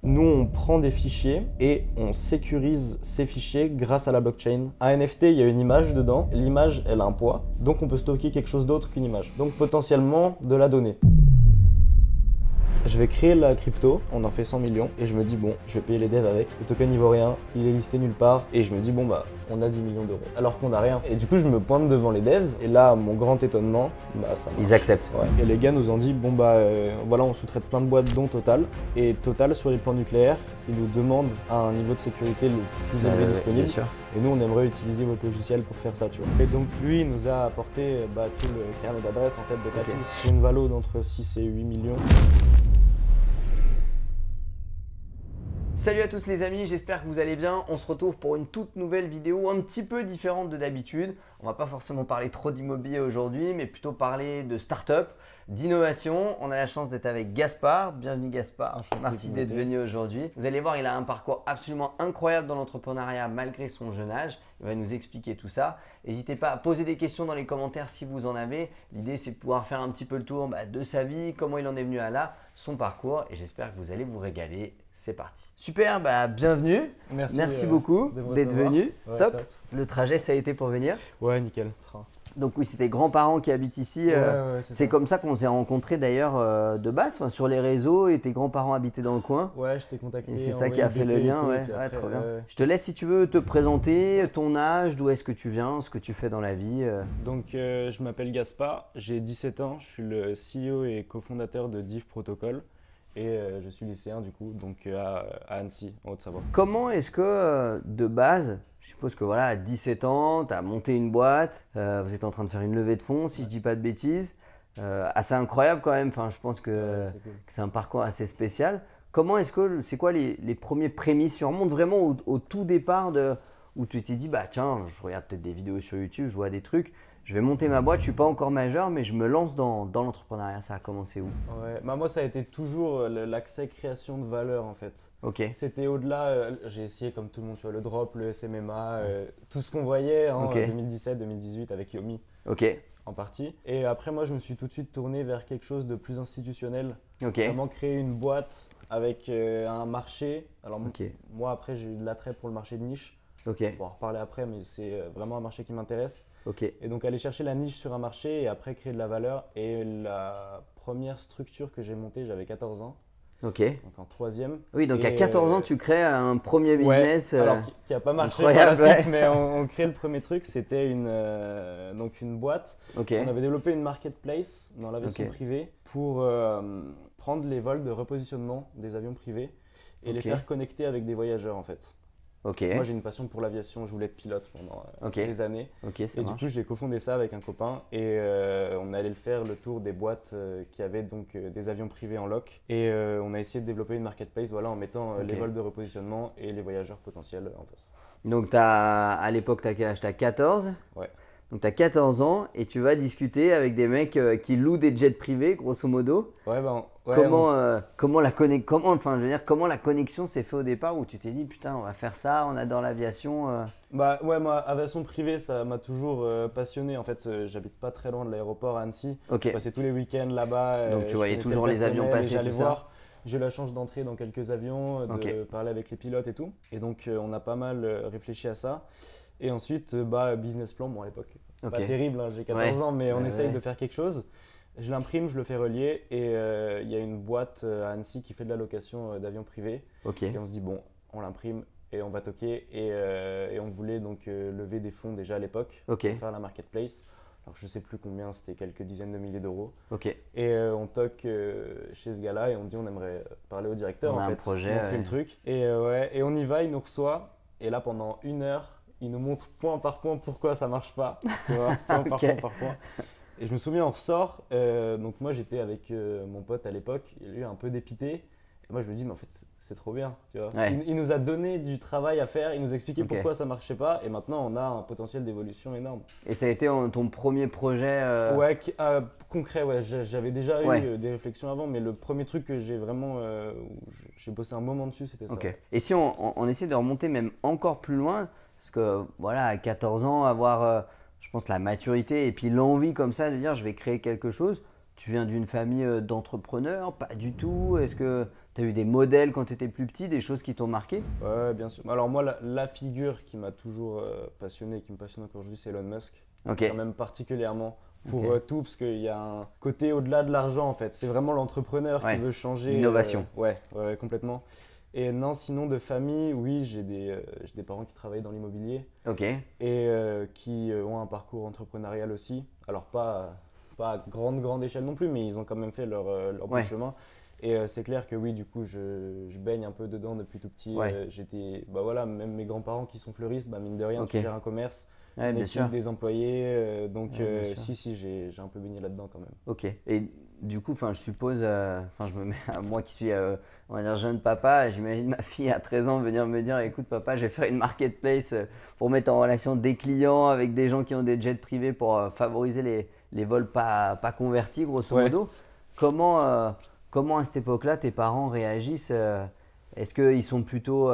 Nous, on prend des fichiers et on sécurise ces fichiers grâce à la blockchain. Un NFT, il y a une image dedans. L'image, elle a un poids. Donc, on peut stocker quelque chose d'autre qu'une image. Donc, potentiellement, de la donnée. Je vais créer la crypto, on en fait 100 millions et je me dis bon, je vais payer les devs avec. Le token il vaut rien, il est listé nulle part et je me dis bon bah on a 10 millions d'euros alors qu'on n'a rien. Et du coup je me pointe devant les devs et là mon grand étonnement, bah ça marche. Ils acceptent. Ouais. Et les gars nous ont dit bon bah voilà on sous-traite plein de boîtes dont Total et Total sur les plans nucléaires, ils nous demandent un niveau de sécurité le plus élevé disponible. Bien sûr. Et nous, on aimerait utiliser votre logiciel pour faire ça, tu vois. Et donc, lui, il nous a apporté tout le carnet d'adresses en fait, de tapis. C'est une valo d'entre 6 et 8 millions. Salut à tous les amis, j'espère que vous allez bien. On se retrouve pour une toute nouvelle vidéo un petit peu différente de d'habitude. On va pas forcément parler trop d'immobilier aujourd'hui, mais plutôt parler de start-up, d'innovation. On a la chance d'être avec Gaspard. Bienvenue Gaspard, merci d'être venu aujourd'hui. Vous allez voir, il a un parcours absolument incroyable dans l'entrepreneuriat malgré son jeune âge. Il va nous expliquer tout ça. N'hésitez pas à poser des questions dans les commentaires si vous en avez. L'idée, c'est de pouvoir faire un petit peu le tour de sa vie, comment il en est venu à là, son parcours. Et j'espère que vous allez vous régaler. C'est parti. Super, bienvenue. Merci beaucoup d'être venu. Ouais, top. Le trajet, ça a été pour venir? Ouais, nickel. Donc oui, c'est tes grands-parents qui habitent ici. Ouais, c'est comme ça qu'on s'est rencontrés d'ailleurs de base, sur les réseaux, et tes grands-parents habitaient dans le coin. Ouais, je t'ai contacté. Et c'est ça qui a fait le lien. Ouais, trop bien. Je te laisse si tu veux te présenter, ton âge, d'où est-ce que tu viens, ce que tu fais dans la vie. Donc je m'appelle Gaspard, j'ai 17 ans, je suis le CEO et cofondateur de Div Protocol. Et je suis lycéen du coup, donc à Annecy, en Haute-Savoie. Comment est-ce que de base, je suppose que voilà, à 17 ans, tu as monté une boîte, vous êtes en train de faire une levée de fonds si je ne dis pas de bêtises, assez incroyable quand même, enfin, je pense que c'est un parcours assez spécial. Comment est-ce que, c'est quoi les premiers prémices? Tu remontes vraiment au tout départ où tu t'es dit, tiens, je regarde peut-être des vidéos sur YouTube, je vois des trucs. Je vais monter ma boîte, je ne suis pas encore majeur, mais je me lance dans l'entrepreneuriat. Ça a commencé où? Ouais, moi, ça a été toujours l'accès création de valeur en fait. Ok. C'était au-delà, j'ai essayé comme tout le monde, tu vois, le drop, le SMMA, tout ce qu'on voyait en 2017-2018 avec Yomi en partie. Et après, moi, je me suis tout de suite tourné vers quelque chose de plus institutionnel. Vraiment créer une boîte avec un marché. Alors moi, après, j'ai eu de l'attrait pour le marché de niche. On va en reparler après, mais c'est vraiment un marché qui m'intéresse. Et donc aller chercher la niche sur un marché et après créer de la valeur. Et la première structure que j'ai montée, j'avais 14 ans. Donc en troisième. Oui, donc à 14 ans, tu crées un premier business. Alors qui n'a pas marché par la suite, mais on crée le premier truc. C'était une boîte. On avait développé une marketplace dans l'aviation privée pour prendre les vols de repositionnement des avions privés et les faire connecter avec des voyageurs en fait. Moi, j'ai une passion pour l'aviation, je voulais être pilote pendant des années. Et du coup, j'ai cofondé ça avec un copain et on allait le faire le tour des boîtes qui avaient donc des avions privés en loc. Et on a essayé de développer une marketplace en mettant les vols de repositionnement et les voyageurs potentiels en face. Donc, à l'époque, tu as quel âge? Tu as 14? Ouais. Donc, tu as 14 ans et tu vas discuter avec des mecs qui louent des jets privés, grosso modo. Comment la connexion s'est faite au départ où tu t'es dit putain, on va faire ça, on adore l'aviation moi, aviation privée, ça m'a toujours passionné. En fait, j'habite pas très loin de l'aéroport à Annecy. Je passais tous les week-ends là-bas. Donc, tu voyais toujours les avions passer. J'allais voir. J'ai eu la chance d'entrer dans quelques avions, de parler avec les pilotes et tout. Et donc, on a pas mal réfléchi à ça. Et ensuite, business plan, à l'époque, pas terrible, hein, j'ai 14 ans, mais on essaye de faire quelque chose. Je l'imprime, je le fais relier et il y a une boîte à Annecy qui fait de la location d'avions privés. Et on se dit, bon, on l'imprime et on va toquer. Et on voulait donc lever des fonds déjà à l'époque pour faire la marketplace. Alors, je ne sais plus combien, c'était quelques dizaines de milliers d'euros. Et on toque chez ce gars-là et on dit, on aimerait parler au directeur, montrer le truc. Et on y va, il nous reçoit. Et là, pendant 1 heure, il nous montre point par point pourquoi ça marche pas, tu vois, point par point. Et je me souviens, on ressort, donc moi j'étais avec mon pote à l'époque, il est un peu dépité. Et moi je me dis, mais en fait c'est trop bien, tu vois. Il nous a donné du travail à faire, il nous a expliqué pourquoi ça marchait pas et maintenant on a un potentiel d'évolution énorme. Et ça a été ton premier projet concret, j'avais déjà eu des réflexions avant, mais le premier truc que j'ai vraiment, où j'ai bossé un moment dessus, c'était ça. Et si on essaie de remonter même encore plus loin, parce que voilà, à 14 ans, avoir, je pense, la maturité et puis l'envie comme ça de dire je vais créer quelque chose. Tu viens d'une famille d'entrepreneurs? Pas du tout. Est-ce que as eu des modèles quand tu étais plus petit, des choses qui t'ont marqué? Ouais, bien sûr. Alors moi, la figure qui m'a toujours passionné, qui me passionne encore aujourd'hui, c'est Elon Musk. Ok. Quand même particulièrement pour tout, parce qu'il y a un côté au-delà de l'argent en fait. C'est vraiment l'entrepreneur qui veut changer. L'innovation. Ouais, complètement. Et non, sinon de famille, oui, j'ai des parents qui travaillent dans l'immobilier. Ok. Et qui ont un parcours entrepreneurial aussi. Alors pas à grande échelle non plus, mais ils ont quand même fait leur bon chemin. Et c'est clair que oui, du coup, je baigne un peu dedans depuis tout petit. Même mes grands-parents qui sont fleuristes, mine de rien, qui gèrent un commerce, une équipe, des employés. Si, j'ai un peu baigné là-dedans quand même. Ok. Et du coup, je suppose, je me mets à moi qui suis, on va dire, jeune papa, j'imagine ma fille à 13 ans venir me dire, écoute papa, je vais faire une marketplace pour mettre en relation des clients avec des gens qui ont des jets privés pour favoriser les vols pas convertis, grosso modo. Comment à cette époque-là, tes parents réagissent? Est-ce qu'ils sont plutôt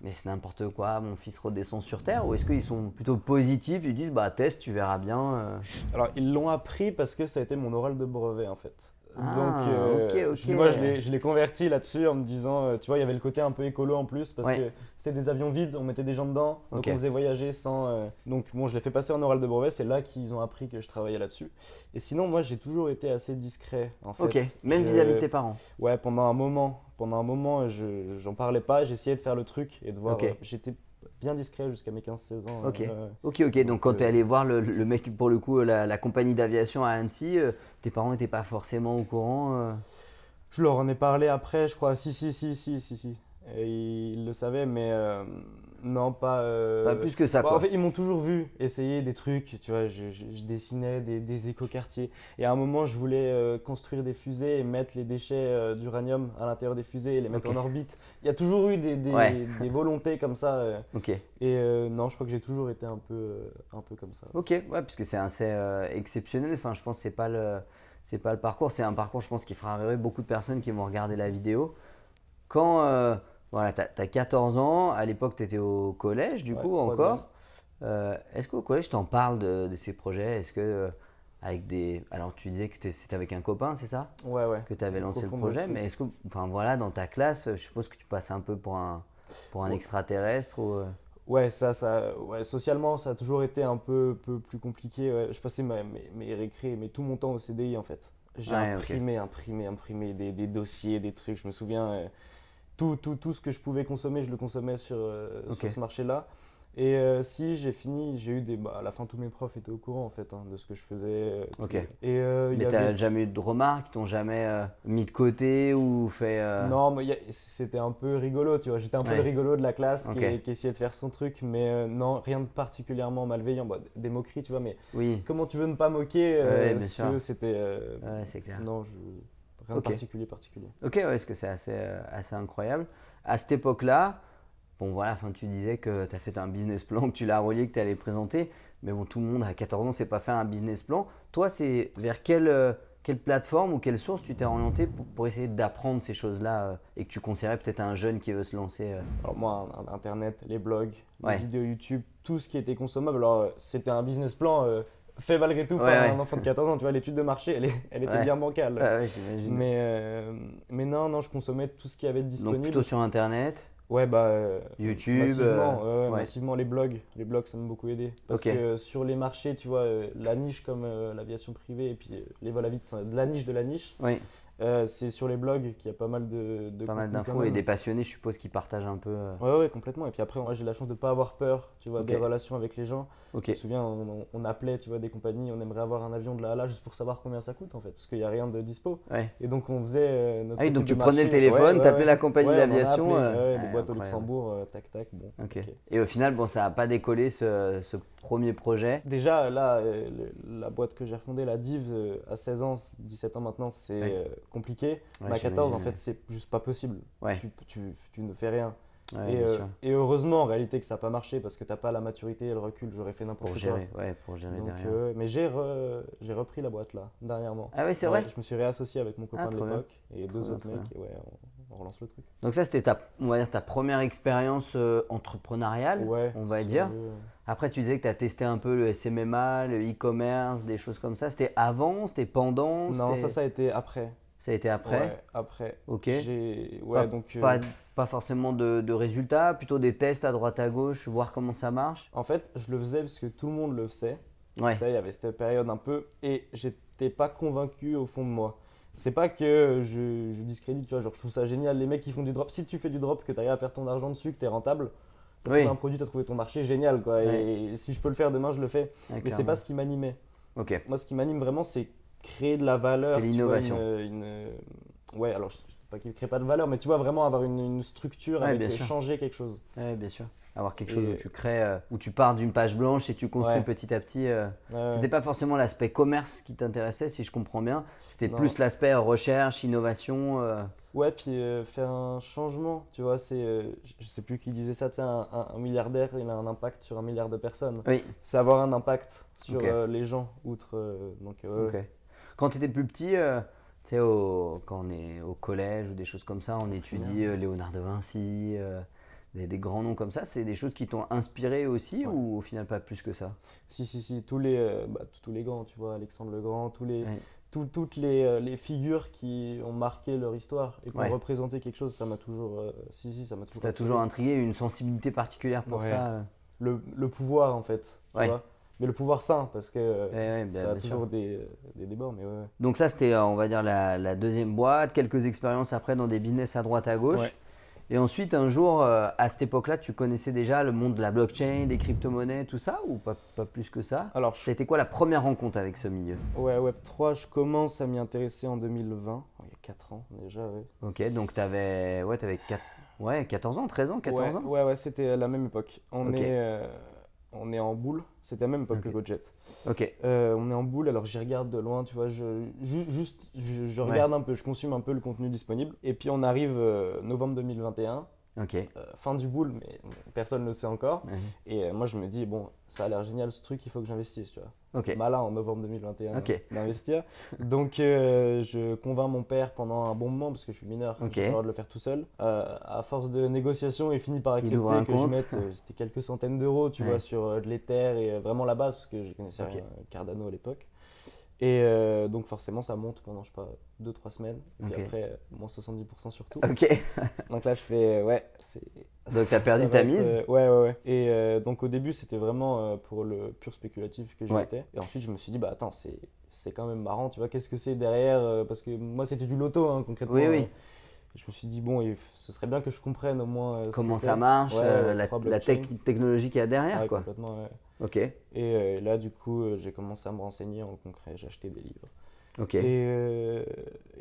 mais c'est n'importe quoi, mon fils redescend sur terre, ou est-ce qu'ils sont plutôt positifs, ils disent teste, tu verras bien Alors ils l'ont appris parce que ça a été mon oral de brevet en fait. Ok. Moi je l'ai converti là-dessus en me disant, tu vois, il y avait le côté un peu écolo en plus parce que c'était des avions vides, on mettait des gens dedans, donc on faisait voyager sans. Donc bon, je l'ai fait passer en oral de brevet, c'est là qu'ils ont appris que je travaillais là-dessus. Et sinon, moi j'ai toujours été assez discret en fait. Ok, même vis-à-vis de tes parents? Ouais, pendant un moment, j'en parlais pas, j'essayais de faire le truc et de voir. J'étais bien discret jusqu'à mes 15-16 ans. Ok. Donc quand tu es allé voir le mec, pour le coup, la compagnie d'aviation à Annecy, tes parents n'étaient pas forcément au courant Je leur en ai parlé après, je crois. Si. Et ils le savaient, mais non, pas. Pas plus que ça, quoi. En fait, ils m'ont toujours vu essayer des trucs. Tu vois, je dessinais des écoquartiers. Et à un moment, je voulais construire des fusées et mettre les déchets d'uranium à l'intérieur des fusées et les mettre en orbite. Il y a toujours eu des volontés comme ça. Et non, je crois que j'ai toujours été un peu comme ça. Ok, parce que c'est assez exceptionnel. Je pense que c'est pas le parcours. C'est un parcours, je pense, qui fera rêver beaucoup de personnes qui vont regarder la vidéo. Quand tu as 14 ans, à l'époque, tu étais au collège, du coup, encore. Est-ce qu'au collège, tu en parles de ces projets? Est-ce que avec des… Alors, tu disais que c'était avec un copain, c'est ça? Ouais. Que tu avais lancé le projet. Mais est-ce que, dans ta classe, je suppose que tu passes un peu pour un extraterrestre ou… Ouais, socialement, ça a toujours été un peu plus compliqué. Je passais mes récrés, mais tout mon temps au CDI en fait. J'ai imprimé des dossiers, des trucs. Je me souviens, tout ce que je pouvais consommer, je le consommais sur ce marché-là. Et si j'ai fini, j'ai eu à la fin tous mes profs étaient au courant en fait de ce que je faisais. Mais tu n'as jamais eu de remarques, ils t'ont jamais mis de côté ou fait… Non, mais c'était un peu rigolo, tu vois. J'étais un peu le rigolo de la classe qui essayait de faire son truc, mais non, rien de particulièrement malveillant. Des moqueries, tu vois, mais comment tu veux ne pas moquer bien sûr. que c'était… c'est clair. Non, rien de particulier. Ok, parce que c'est assez incroyable. À cette époque-là, tu disais que tu as fait un business plan, que tu l'as relié, que tu allais présenter. Mais bon, tout le monde à 14 ans ne sait pas faire un business plan. Toi, c'est vers quelle plateforme ou quelle source tu t'es orienté pour essayer d'apprendre ces choses-là et que tu conseillerais peut-être à un jeune qui veut se lancer Alors moi, Internet, les blogs, les vidéos YouTube, tout ce qui était consommable. Alors c'était un business plan fait malgré tout par un enfant de 14 ans. Tu vois, l'étude de marché, elle était bien bancale. J'imagine. Mais non, je consommais tout ce qui avait de disponible. Donc plutôt sur Internet? Ouais, YouTube, massivement les blogs, ça m'a beaucoup aidé. Parce que sur les marchés, tu vois, la niche comme l'aviation privée et puis les vols à vide, c'est de la niche. Oui. C'est sur les blogs qu'il y a pas mal pas mal d'infos et des passionnés, je suppose, qui partagent un peu. Ouais, complètement. Et puis après, moi, j'ai la chance de ne pas avoir peur, tu vois, des relations avec les gens. Je me souviens, on appelait, tu vois, des compagnies, on aimerait avoir un avion de là à là juste pour savoir combien ça coûte en fait, parce qu'il n'y a rien de dispo. Et donc on faisait notre. Donc tu prenais le téléphone, t'appelais la compagnie d'aviation. Des boîtes au Luxembourg, tac. Bon. Et au final, ça n'a pas décollé ce premier projet. Déjà, là, la boîte que j'ai refondée, la Div, à 16 ans, 17 ans maintenant, c'est compliqué. Mais à 14, en fait, c'est juste pas possible. Tu ne fais rien. Et heureusement, en réalité, que ça n'a pas marché parce que tu n'as pas la maturité et le recul. J'aurais fait n'importe quoi. Pour gérer donc, derrière. Mais j'ai repris la boîte là, dernièrement. Ah oui, c'est vrai. Je me suis réassocié avec mon copain de l'époque et deux autres mecs. Et on relance le truc. Donc ça, c'était ta première expérience entrepreneuriale, on va dire. Après, tu disais que tu as testé un peu le SMMA, le e-commerce, des choses comme ça. C'était avant, c'était pendant? Non, ça a été après. Ça a été après? Ouais, après. Ok. Ouais, donc, pas forcément de résultats, plutôt des tests à droite à gauche, voir comment ça marche. en fait, je le faisais parce que tout le monde le faisait. Ouais. Tu sais, il y avait cette période un peu et j'étais pas convaincu au fond de moi. C'est pas que je discrédite, tu vois, genre je trouve ça génial, les mecs qui font du drop. Si tu fais du drop, que tu arrives à faire ton argent dessus, que tu es rentable, tu as Oui. trouvé un produit, tu as trouvé ton marché, génial quoi. Ouais. Et si je peux le faire demain, je le fais. Ouais, Mais c'est pas ce qui m'animait. Ok. Moi, ce qui m'anime vraiment, c'est créer de la valeur. C'était l'innovation. Ouais, alors je dis pas qu'il ne crée pas de valeur, mais tu vois, vraiment avoir une structure Ouais, avec bien sûr. changer quelque chose. Oui, bien sûr. Avoir quelque chose où tu crées, où tu pars d'une page blanche et tu construis petit à petit. C'était pas forcément l'aspect commerce qui t'intéressait, si je comprends bien. C'était plus l'aspect recherche, innovation. Ouais, puis faire un changement, tu vois, je sais plus qui disait ça, tu sais, un milliardaire, il a un impact sur 1 milliard de personnes. Oui. C'est avoir un impact sur les gens, outre. Ok. Quand tu étais plus petit, tu sais, quand on est au collège ou des choses comme ça, on étudie Léonard de Vinci, des grands noms comme ça. C'est des choses qui t'ont inspiré aussi ou au final pas plus que ça? Si, tous les grands, tu vois, Alexandre le Grand, toutes les figures qui ont marqué leur histoire et qui ont représenté quelque chose, ça m'a toujours. Ça m'a toujours. Ça t'a toujours intrigué, une sensibilité particulière pour ça? Le pouvoir, en fait, tu vois. Mais le pouvoir sain, parce que ça a toujours des débats. Mais ouais. Donc ça, c'était, on va dire, la deuxième boîte, quelques expériences après dans des business à droite à gauche. Ouais. Et ensuite, un jour, à cette époque-là, tu connaissais déjà le monde de la blockchain, des crypto-monnaies, tout ça, ou pas plus que ça? Alors, c'était quoi la première rencontre avec ce milieu? Ouais, Web3, je commence à m'y intéresser en 2020, il y a 4 ans déjà. Ouais. Ok, donc tu avais 14 ans, 13 ans, 14 ans? Ouais, c'était la même époque. On est en boule, c'était la même époque que Gojjet. Ok. On est en boule, alors j'y regarde de loin, tu vois, je regarde un peu, je consomme un peu le contenu disponible. Et puis on arrive novembre 2021, fin du boule, mais personne ne le sait encore. Et moi je me dis, bon, ça a l'air génial ce truc, il faut que j'investisse, tu vois. Malin en novembre 2021 d'investir. Donc je convainc mon père pendant un bon moment, parce que je suis mineur, j'ai le droit de le faire tout seul. À force de négociations, il finit par accepter que je mette c'était quelques centaines d'euros, tu vois, sur de l'Ether et vraiment la base, parce que je connaissais rien, Cardano à l'époque. Et donc forcément ça monte pendant, je sais pas, 2-3 semaines. Et puis après, moins 70% sur tout. Donc là je fais, donc tu as perdu ta mise? Ouais. Et donc au début c'était vraiment pour le pur spéculatif que j'y étais. Et ensuite je me suis dit, bah attends, c'est quand même marrant, tu vois, qu'est-ce que c'est derrière, parce que moi c'était du loto, hein, concrètement. Oui. Je me suis dit, bon, ce serait bien que je comprenne au moins comment ça marche, la technologie qu'il y a derrière, quoi. Complètement, ouais. Ok. Et là, du coup, j'ai commencé à me renseigner en concret, j'ai acheté des livres. Ok. Et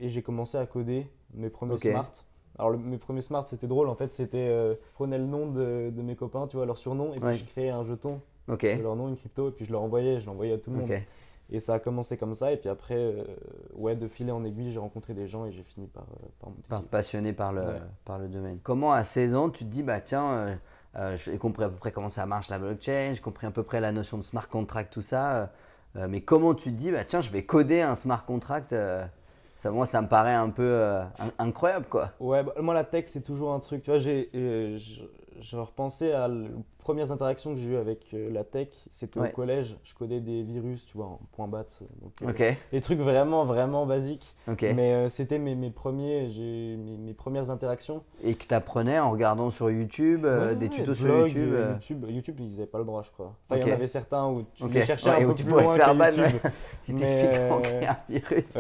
j'ai commencé à coder mes premiers smarts. Alors, mes premiers smarts, c'était drôle, en fait, c'était, je prenais le nom de mes copains, tu vois, leur surnom, et puis je créais un jeton de leur nom, une crypto, et puis je l'envoyais à tout le monde. Et ça a commencé comme ça, et puis après, de fil en aiguille, j'ai rencontré des gens et j'ai fini par monter. Passionné par le domaine. Comment à 16 ans, tu te dis, bah tiens, j'ai compris à peu près comment ça marche la blockchain, j'ai compris à peu près la notion de smart contract, tout ça, mais comment tu te dis, bah tiens, je vais coder un smart contract moi, ça me paraît un peu incroyable, quoi. Ouais, moi, la tech, c'est toujours un truc. Tu vois, je repensais les premières interactions que j'ai eues avec la tech. C'était au collège. Je codais des virus, tu vois, en point .bat. Donc, des trucs vraiment, vraiment basiques. Mais c'était mes premières interactions. Et que tu apprenais en regardant sur YouTube, des tutos sur YouTube YouTube, ils n'avaient pas le droit, je crois. Enfin, il y en avait certains où tu les cherchais un peu plus loin que YouTube. Si t'expliques comment créer un virus.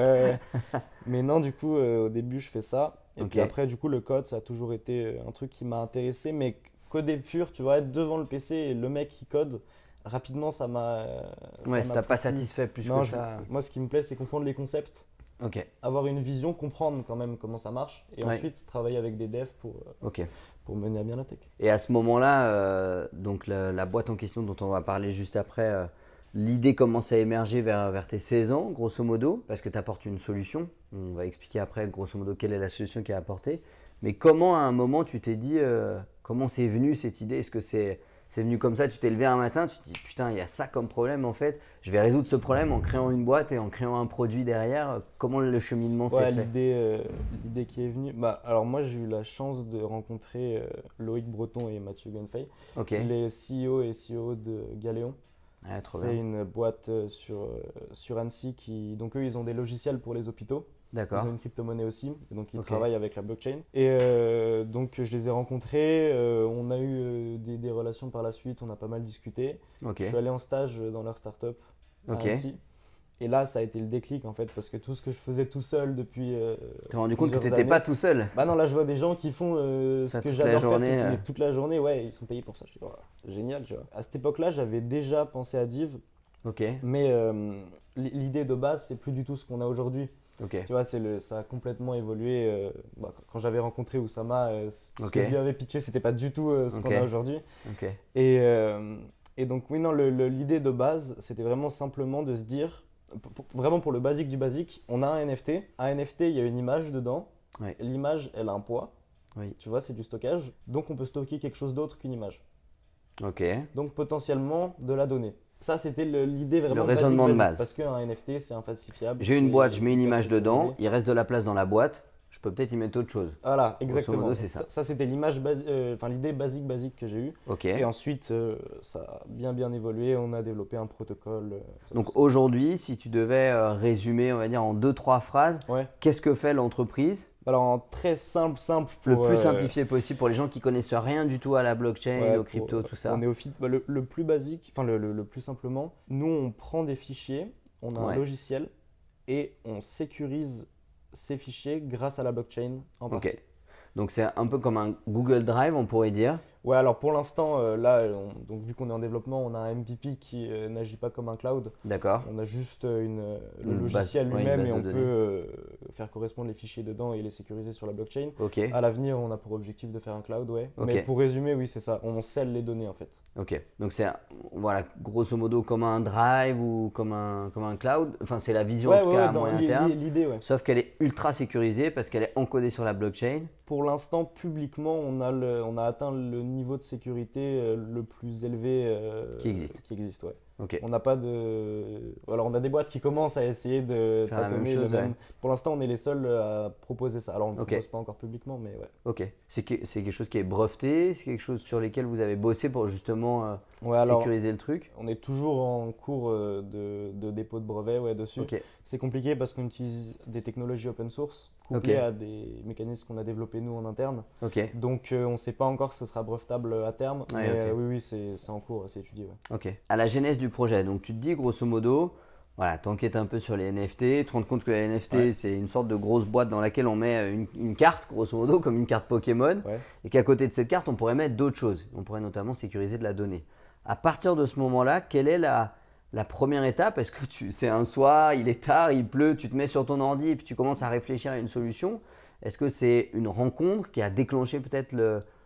Mais non, du coup, au début, je fais ça. Et puis après, du coup, le code, ça a toujours été un truc qui m'a intéressé. Mais coder pur, tu vois, être devant le PC et le mec qui code, rapidement, ça m'a. Ça t'a pas satisfait plus que ça. Moi, ce qui me plaît, c'est comprendre les concepts. Avoir une vision, comprendre quand même comment ça marche. Et ensuite, travailler avec des devs pour mener à bien la tech. Et à ce moment-là, donc la boîte en question dont on va parler juste après, l'idée commence à émerger vers tes 16 ans, grosso modo, parce que tu apportes une solution. On va expliquer après, grosso modo, quelle est la solution qui est apportée. Mais comment, à un moment, tu t'es dit, comment c'est venu cette idée? Est-ce que c'est venu comme ça? Tu t'es levé un matin, tu te dis, putain, il y a ça comme problème, en fait. Je vais résoudre ce problème en créant une boîte et en créant un produit derrière. Comment le cheminement s'est fait? L'idée qui est venue… alors moi, j'ai eu la chance de rencontrer Loïc Breton et Mathieu Gunfey, les CEO et CEO de Galéon. C'est une boîte sur Annecy donc eux, ils ont des logiciels pour les hôpitaux. D'accord. Ils ont une crypto-monnaie aussi, et donc ils travaillent avec la blockchain. Et donc je les ai rencontrés, on a eu des relations par la suite, on a pas mal discuté. Je suis allé en stage dans leur startup à Annecy. Et là, ça a été le déclic en fait, parce que tout ce que je faisais tout seul depuis. Tu t'es rendu compte que tu n'étais pas tout seul? Bah non, là je vois des gens qui font ce que j'adore faire toute la journée, ouais, ils sont payés pour ça. Je dis, oh, génial, tu vois. À cette époque-là, j'avais déjà pensé à Div, mais l'idée de base, c'est plus du tout ce qu'on a aujourd'hui. Tu vois, ça a complètement évolué. Quand j'avais rencontré Oussama, ce que je lui avais pitché, c'était pas du tout ce qu'on a aujourd'hui. Et donc, oui, non, l'idée de base, c'était vraiment simplement de se dire. Vraiment pour le basique du basique, on a un NFT. Un NFT, il y a une image dedans. L'image, elle a un poids. Tu vois, c'est du stockage. Donc, on peut stocker quelque chose d'autre qu'une image. Donc, potentiellement, de la donnée. Ça, c'était l'idée vraiment le raisonnement de base. Parce qu'un NFT, c'est infalsifiable. J'ai une boîte, je mets une image dedans. Il reste de la place dans la boîte. Je peux peut-être y mettre autre chose. Voilà, exactement. Modo, c'est ça. Ça, c'était l'image l'idée basique que j'ai eue. Et ensuite, ça a bien évolué. On a développé un protocole. Donc aujourd'hui, si tu devais résumer, on va dire en 2-3 phrases, qu'est-ce que fait l'entreprise? Alors en très simple. Le plus simplifié possible pour les gens qui connaissent rien du tout à la blockchain, aux crypto, tout ça. On est le plus basique, enfin le plus simplement. Nous, on prend des fichiers, on a un logiciel et on sécurise ces fichiers grâce à la blockchain en partie. Donc c'est un peu comme un Google Drive, on pourrait dire. Ouais, alors pour l'instant, là, donc vu qu'on est en développement, on a un MVP qui n'agit pas comme un cloud. D'accord. On a juste le logiciel lui-même et on peut faire correspondre les fichiers dedans et les sécuriser sur la blockchain. À l'avenir, on a pour objectif de faire un cloud, Mais pour résumer, oui, c'est ça. On scelle les données en fait. Donc c'est voilà, grosso modo comme un drive ou comme un cloud. Enfin, c'est la vision en tout cas à moyen terme. L'idée, Sauf qu'elle est ultra sécurisée parce qu'elle est encodée sur la blockchain. Pour l'instant, publiquement, on a atteint le niveau de sécurité le plus élevé qui existe. On n'a pas de. Alors, on a des boîtes qui commencent à essayer de faire tâtonner la même chose. Pour l'instant, on est les seuls à proposer ça. Alors, on ne le propose pas encore publiquement, mais ouais. C'est quelque chose qui est breveté, c'est quelque chose sur lequel vous avez bossé pour justement sécuriser le truc. On est toujours en cours de dépôt de brevet dessus. C'est compliqué parce qu'on utilise des technologies open source couplées à des mécanismes qu'on a développés nous en interne. Donc, on ne sait pas encore si ce sera brevetable à terme, mais oui, c'est en cours, c'est étudié. À la genèse du projet, donc tu te dis grosso modo, voilà, t'enquêtes un peu sur les NFT, tu te rends compte que les NFT c'est une sorte de grosse boîte dans laquelle on met une carte, grosso modo, comme une carte Pokémon, et qu'à côté de cette carte, on pourrait mettre d'autres choses. On pourrait notamment sécuriser de la donnée. À partir de ce moment-là, quelle est la première étape? Est-ce que c'est un soir, il est tard, il pleut, tu te mets sur ton ordi et puis tu commences à réfléchir à une solution? Est-ce que c'est une rencontre qui a déclenché peut-être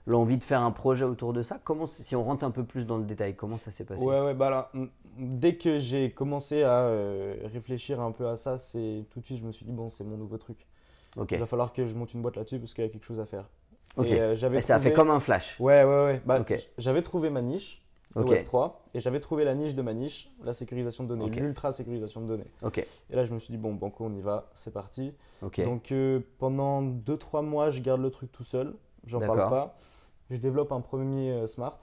l'envie de faire un projet autour de ça? Si on rentre un peu plus dans le détail, comment ça s'est passé? Là, dès que j'ai commencé à réfléchir un peu à ça, tout de suite je me suis dit bon, c'est mon nouveau truc. Il va falloir que je monte une boîte là-dessus parce qu'il y a quelque chose à faire. Ça a fait comme un flash. J'avais trouvé ma niche, le Web3, et j'avais trouvé la niche de ma niche, la sécurisation de données, l'ultra sécurisation de données. Et là je me suis dit bon, banco, on y va, c'est parti. Donc pendant 2-3 mois, je garde le truc tout seul, j'en parle pas. Je développe un premier smart.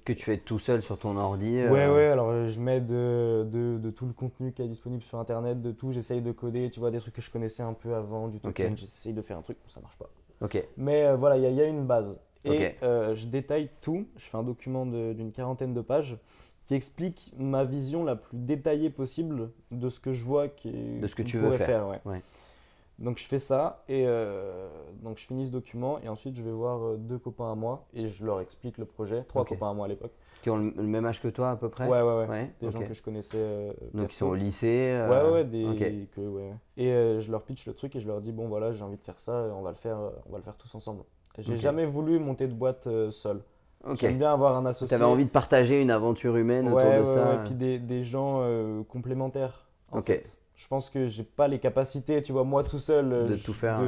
Que tu fais tout seul sur ton ordi. Alors je mets de tout le contenu qui est disponible sur internet, de tout. J'essaye de coder, tu vois, des trucs que je connaissais un peu avant, du token. J'essaye de faire un truc, ça marche pas. Mais voilà, il y a une base. Et je détaille tout. Je fais un document d'une 40aine de pages qui explique ma vision la plus détaillée possible de ce que je vois de ce que tu veux faire. Donc je fais ça et donc je finis ce document et ensuite je vais voir 2 copains à moi et je leur explique le projet, 3 copains à moi à l'époque. Qui ont le même âge que toi à peu près? Des gens que je connaissais. Donc ils sont au lycée? Et je leur pitch le truc et je leur dis bon voilà, j'ai envie de faire ça, on va le faire tous ensemble. J'ai jamais voulu monter de boîte seul. J'aime bien avoir un associé. Tu avais envie de partager une aventure humaine autour de ça? Et puis des gens complémentaires en fait. Je pense que j'ai pas les capacités, tu vois, moi tout seul, de tout faire.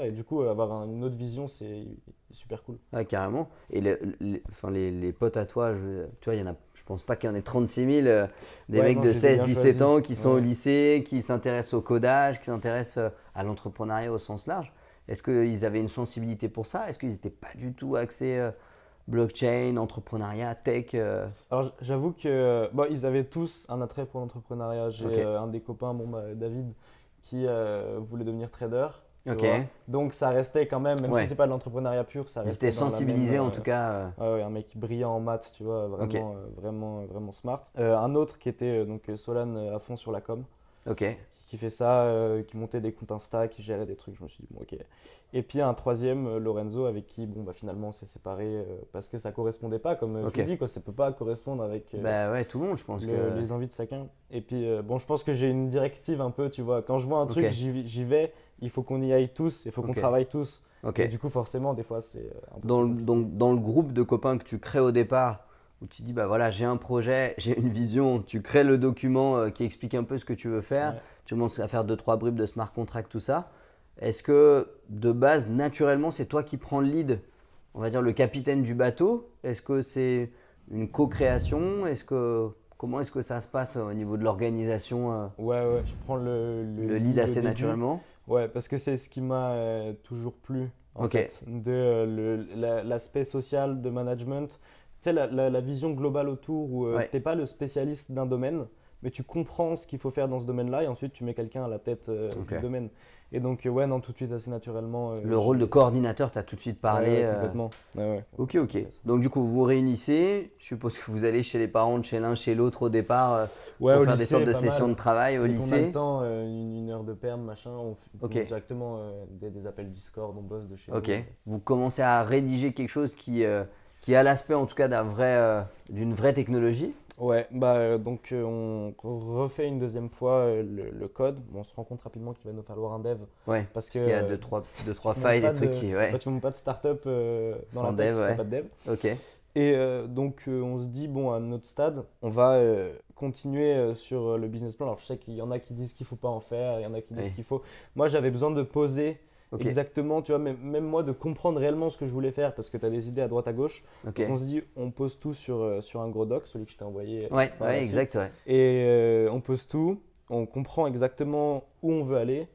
Et du coup, avoir une autre vision, c'est super cool. Carrément. Et les potes à toi, tu vois, je pense pas qu'il y en ait 36 000 des mecs de 16-17 ans qui sont au lycée, qui s'intéressent au codage, qui s'intéressent à l'entrepreneuriat au sens large. Est-ce qu'ils avaient une sensibilité pour ça? Est-ce qu'ils n'étaient pas du tout axés blockchain, entrepreneuriat, tech? Alors j'avoue que ils avaient tous un attrait pour l'entrepreneuriat. J'ai un des copains, David, qui voulait devenir trader. Ok. Donc ça restait quand même si c'est pas de l'entrepreneuriat pur, ça restait. C'était sensibilisé en tout cas. Un mec brillant en maths, tu vois, vraiment, vraiment smart. Un autre qui était donc Solane à fond sur la com. Ok. Qui fait ça, qui montait des comptes Insta, qui gérait des trucs. Je me suis dit, bon, ok. Et puis un troisième, Lorenzo, avec qui, finalement, on s'est séparés parce que ça correspondait pas, comme tu dis, quoi. Ça peut pas correspondre avec tout le monde, je pense les envies de chacun. Et puis, je pense que j'ai une directive un peu, tu vois. Quand je vois un truc, j'y vais, il faut qu'on y aille tous, il faut qu'on travaille tous. Et du coup, forcément, des fois, c'est un peu dans le groupe de copains que tu crées au départ, où tu dis, j'ai un projet, j'ai une vision, tu crées le document qui explique un peu ce que tu veux faire, tu commences à faire 2-3 bribes de smart contract, tout ça. Est-ce que de base, naturellement, c'est toi qui prends le lead, on va dire le capitaine du bateau? Est-ce que c'est une co-création? Comment est-ce que ça se passe au niveau de l'organisation? Je prends le lead assez naturellement. Ouais, parce que c'est ce qui m'a toujours plu, en fait, de l'aspect social de management. Tu sais, la vision globale autour où tu n'es pas le spécialiste d'un domaine, mais tu comprends ce qu'il faut faire dans ce domaine-là et ensuite tu mets quelqu'un à la tête du domaine. Et donc, non, tout de suite, assez naturellement. Le rôle de coordinateur, tu as tout de suite parlé. Complètement. Ok. Donc, du coup, vous vous réunissez. Je suppose que vous allez chez les parents de chez l'un, chez l'autre au départ pour faire des sortes de sessions de travail au lycée. On a le temps, une heure de perm, machin. On fait directement des appels Discord, on bosse de chez nous. Vous commencez à rédiger quelque chose qui a l'aspect en tout cas d'une vraie technologie. Donc on refait une deuxième fois le code. On se rend compte rapidement qu'il va nous falloir un dev. Parce qu'il y a deux, trois failles, des trucs qui. Tu ne montes pas de start-up dans la tech si tu n'as pas de dev. Et donc on se dit, à notre stade, on va continuer sur le business plan. Alors je sais qu'il y en a qui disent qu'il ne faut pas en faire, il y en a qui disent qu'il faut. Moi j'avais besoin de poser. Exactement, tu vois, même moi de comprendre réellement ce que je voulais faire parce que tu as des idées à droite à gauche. Donc on se dit, on pose tout sur un gros doc, celui que je t'ai envoyé. Exact. Et on pose tout, on comprend exactement où on veut aller.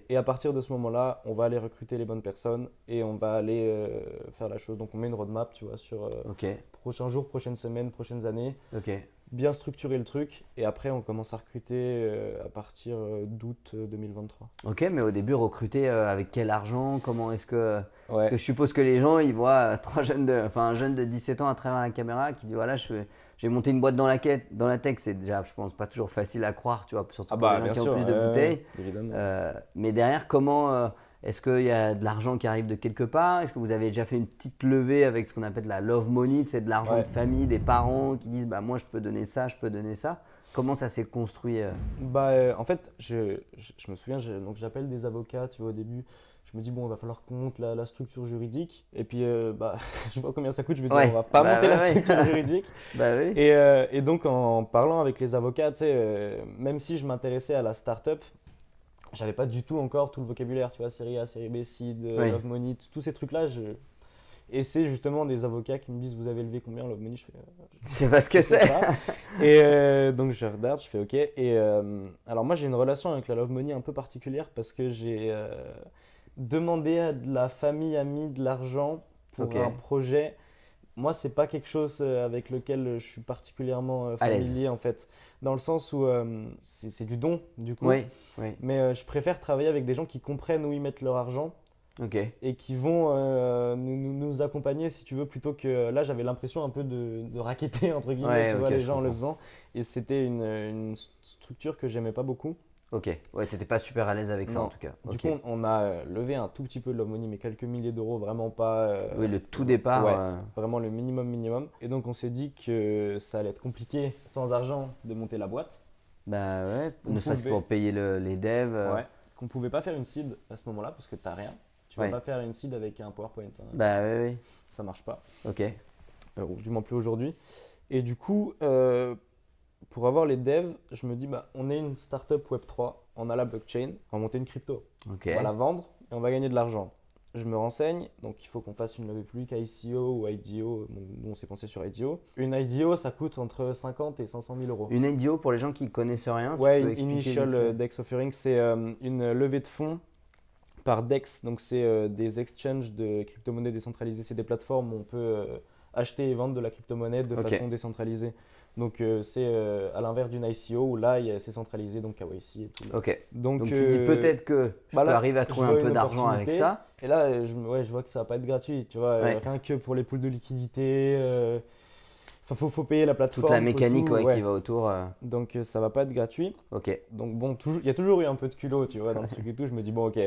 Et à partir de ce moment-là, on va aller recruter les bonnes personnes et on va aller faire la chose. Donc on met une roadmap, tu vois, sur prochains jours, prochaines semaines, prochaines années. Bien structurer le truc et après on commence à recruter à partir d'août 2023. Mais au début recruter avec quel argent? Comment est-ce que… Parce que je suppose que les gens ils voient un jeune de 17 ans à travers la caméra qui dit voilà j'ai monté une boîte dans la tech, c'est déjà je pense pas toujours facile à croire, tu vois, surtout pour les gens qui ont plus de bouteilles. Mais derrière comment est-ce qu'il y a de l'argent qui arrive de quelque part? Est-ce que vous avez déjà fait une petite levée avec ce qu'on appelle la love money, c'est de l'argent de famille, des parents qui disent moi je peux donner ça, je peux donner ça. Comment ça s'est construit? En fait, je me souviens, donc j'appelle des avocats, tu vois, au début. Je me dis, il va falloir qu'on monte la structure juridique. Et puis, je vois combien ça coûte. Je me dis, on va pas monter la structure juridique. Et donc, en parlant avec les avocats, tu sais, même si je m'intéressais à la startup, j'avais pas du tout encore tout le vocabulaire, tu vois, série A, série B, seed, love money, tous ces trucs-là. Et c'est justement des avocats qui me disent, vous avez levé combien love money? Je sais pas ce que c'est. Et donc je regarde, je fais ok. Et alors moi j'ai une relation avec la love money un peu particulière parce que j'ai demandé à de la famille amie de l'argent pour un projet. Moi, c'est pas quelque chose avec lequel je suis particulièrement familier en fait, dans le sens où c'est du don du coup. Mais je préfère travailler avec des gens qui comprennent où ils mettent leur argent et qui vont nous accompagner si tu veux, plutôt que là j'avais l'impression un peu de racketter entre guillemets, tu vois, les gens en le faisant. Et c'était une structure que j'aimais pas beaucoup. T'étais pas super à l'aise avec ça en tout cas. Du coup, on a levé un tout petit peu de love money, mais quelques milliers d'euros, vraiment pas. Le tout départ. Vraiment le minimum. Et donc, on s'est dit que ça allait être compliqué sans argent de monter la boîte. Ne serait-ce que pour payer les devs. Qu'on pouvait pas faire une seed à ce moment-là parce que t'as rien. Tu vas pas faire une seed avec un PowerPoint. Ça marche pas. Du moins plus aujourd'hui. Et du coup. Pour avoir les devs, je me dis, on est une startup Web3, on a la blockchain, on va monter une crypto. On va la vendre et on va gagner de l'argent. Je me renseigne, donc il faut qu'on fasse une levée publique ICO ou IDO. Nous, on s'est pensé sur IDO. Une IDO, ça coûte entre 50 et 500 000 euros. Une IDO, pour les gens qui ne connaissent rien, Initial Dex Offering, c'est une levée de fonds par DEX. Donc, c'est des exchanges de crypto-monnaies décentralisées. C'est des plateformes où on peut acheter et vendre de la crypto-monnaie de façon décentralisée. Donc c'est à l'inverse d'une ICO où là c'est centralisé, donc KYC et tout. Ok. Donc tu dis peut-être que je peux arriver à trouver un peu d'argent avec ça. Et là je vois que ça va pas être gratuit, tu vois, rien que pour les pools de liquidité. Faut payer la plateforme. Toute la mécanique qui va autour. Donc ça va pas être gratuit. Ok. Donc bon, il y a toujours eu un peu de culot, tu vois, dans le truc et tout. Je me dis bon ok,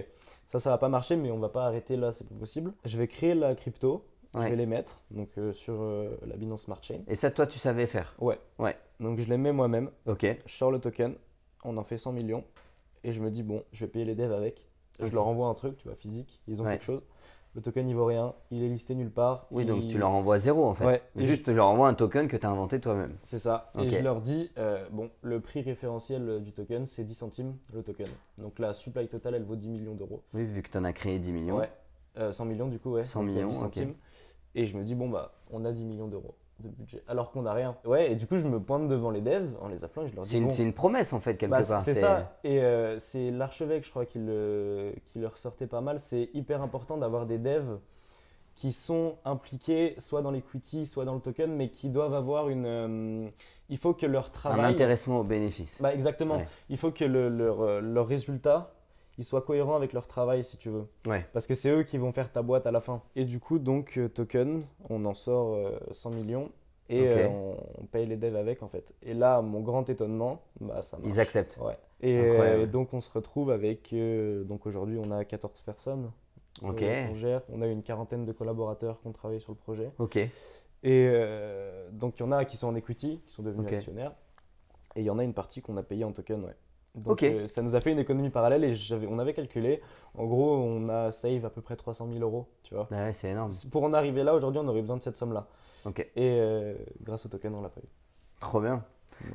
ça va pas marcher, mais on va pas arrêter là, c'est pas possible. Je vais créer la crypto. Je vais les mettre donc, sur la Binance Smart Chain. Et ça, toi, tu savais faire? Ouais. Donc, je les mets moi-même. Ok. Je sors le token, on en fait 100 millions. Et je me dis, bon, je vais payer les devs avec. Je leur envoie un truc, tu vois, physique. Ils ont quelque chose. Le token, il vaut rien. Il est listé nulle part. Oui, donc tu leur envoies zéro en fait. Ouais. Juste, tu leur envoies un token que tu as inventé toi-même. C'est ça. Et je leur dis, bon, le prix référentiel du token, c'est 10 centimes le token. Donc, la supply totale, elle vaut 10 millions d'euros. Oui, vu que tu en as créé 10 millions. Ouais. 100 millions du coup, ouais. 100 millions, 10 centimes. Et je me dis, bon, bah, on a 10 millions d'euros de budget, alors qu'on n'a rien. Ouais, et du coup, je me pointe devant les devs en les appelant et je leur dis. C'est une promesse en fait, quelque part. C'est ça. Et c'est l'archevêque, je crois, qui le ressortait pas mal. C'est hyper important d'avoir des devs qui sont impliqués soit dans l'equity, soit dans le token, mais qui doivent avoir une. Il faut que leur travail. Un intéressement au bénéfice. Bah, exactement. Ouais. Il faut que leur résultat. Ils soient cohérents avec leur travail, si tu veux. Ouais. Parce que c'est eux qui vont faire ta boîte à la fin. Et du coup, donc, token, on en sort 100 millions et on paye les devs avec, en fait. Et là, mon grand étonnement, bah, ça marche. Ils acceptent. Ouais. Et donc, on se retrouve avec, donc aujourd'hui, on a 14 personnes. Ok. On gère. On a une quarantaine de collaborateurs qui ont travaillé sur le projet. Ok. Et donc, il y en a qui sont en equity, qui sont devenus actionnaires. Et il y en a une partie qu'on a payée en token, ouais. Donc ça nous a fait une économie parallèle et on avait calculé, en gros on a save à peu près 300 000 euros, tu vois. Ouais, c'est énorme. Pour en arriver là, aujourd'hui on aurait besoin de cette somme-là. Ok. Et grâce au token on l'a pas eu. Trop bien.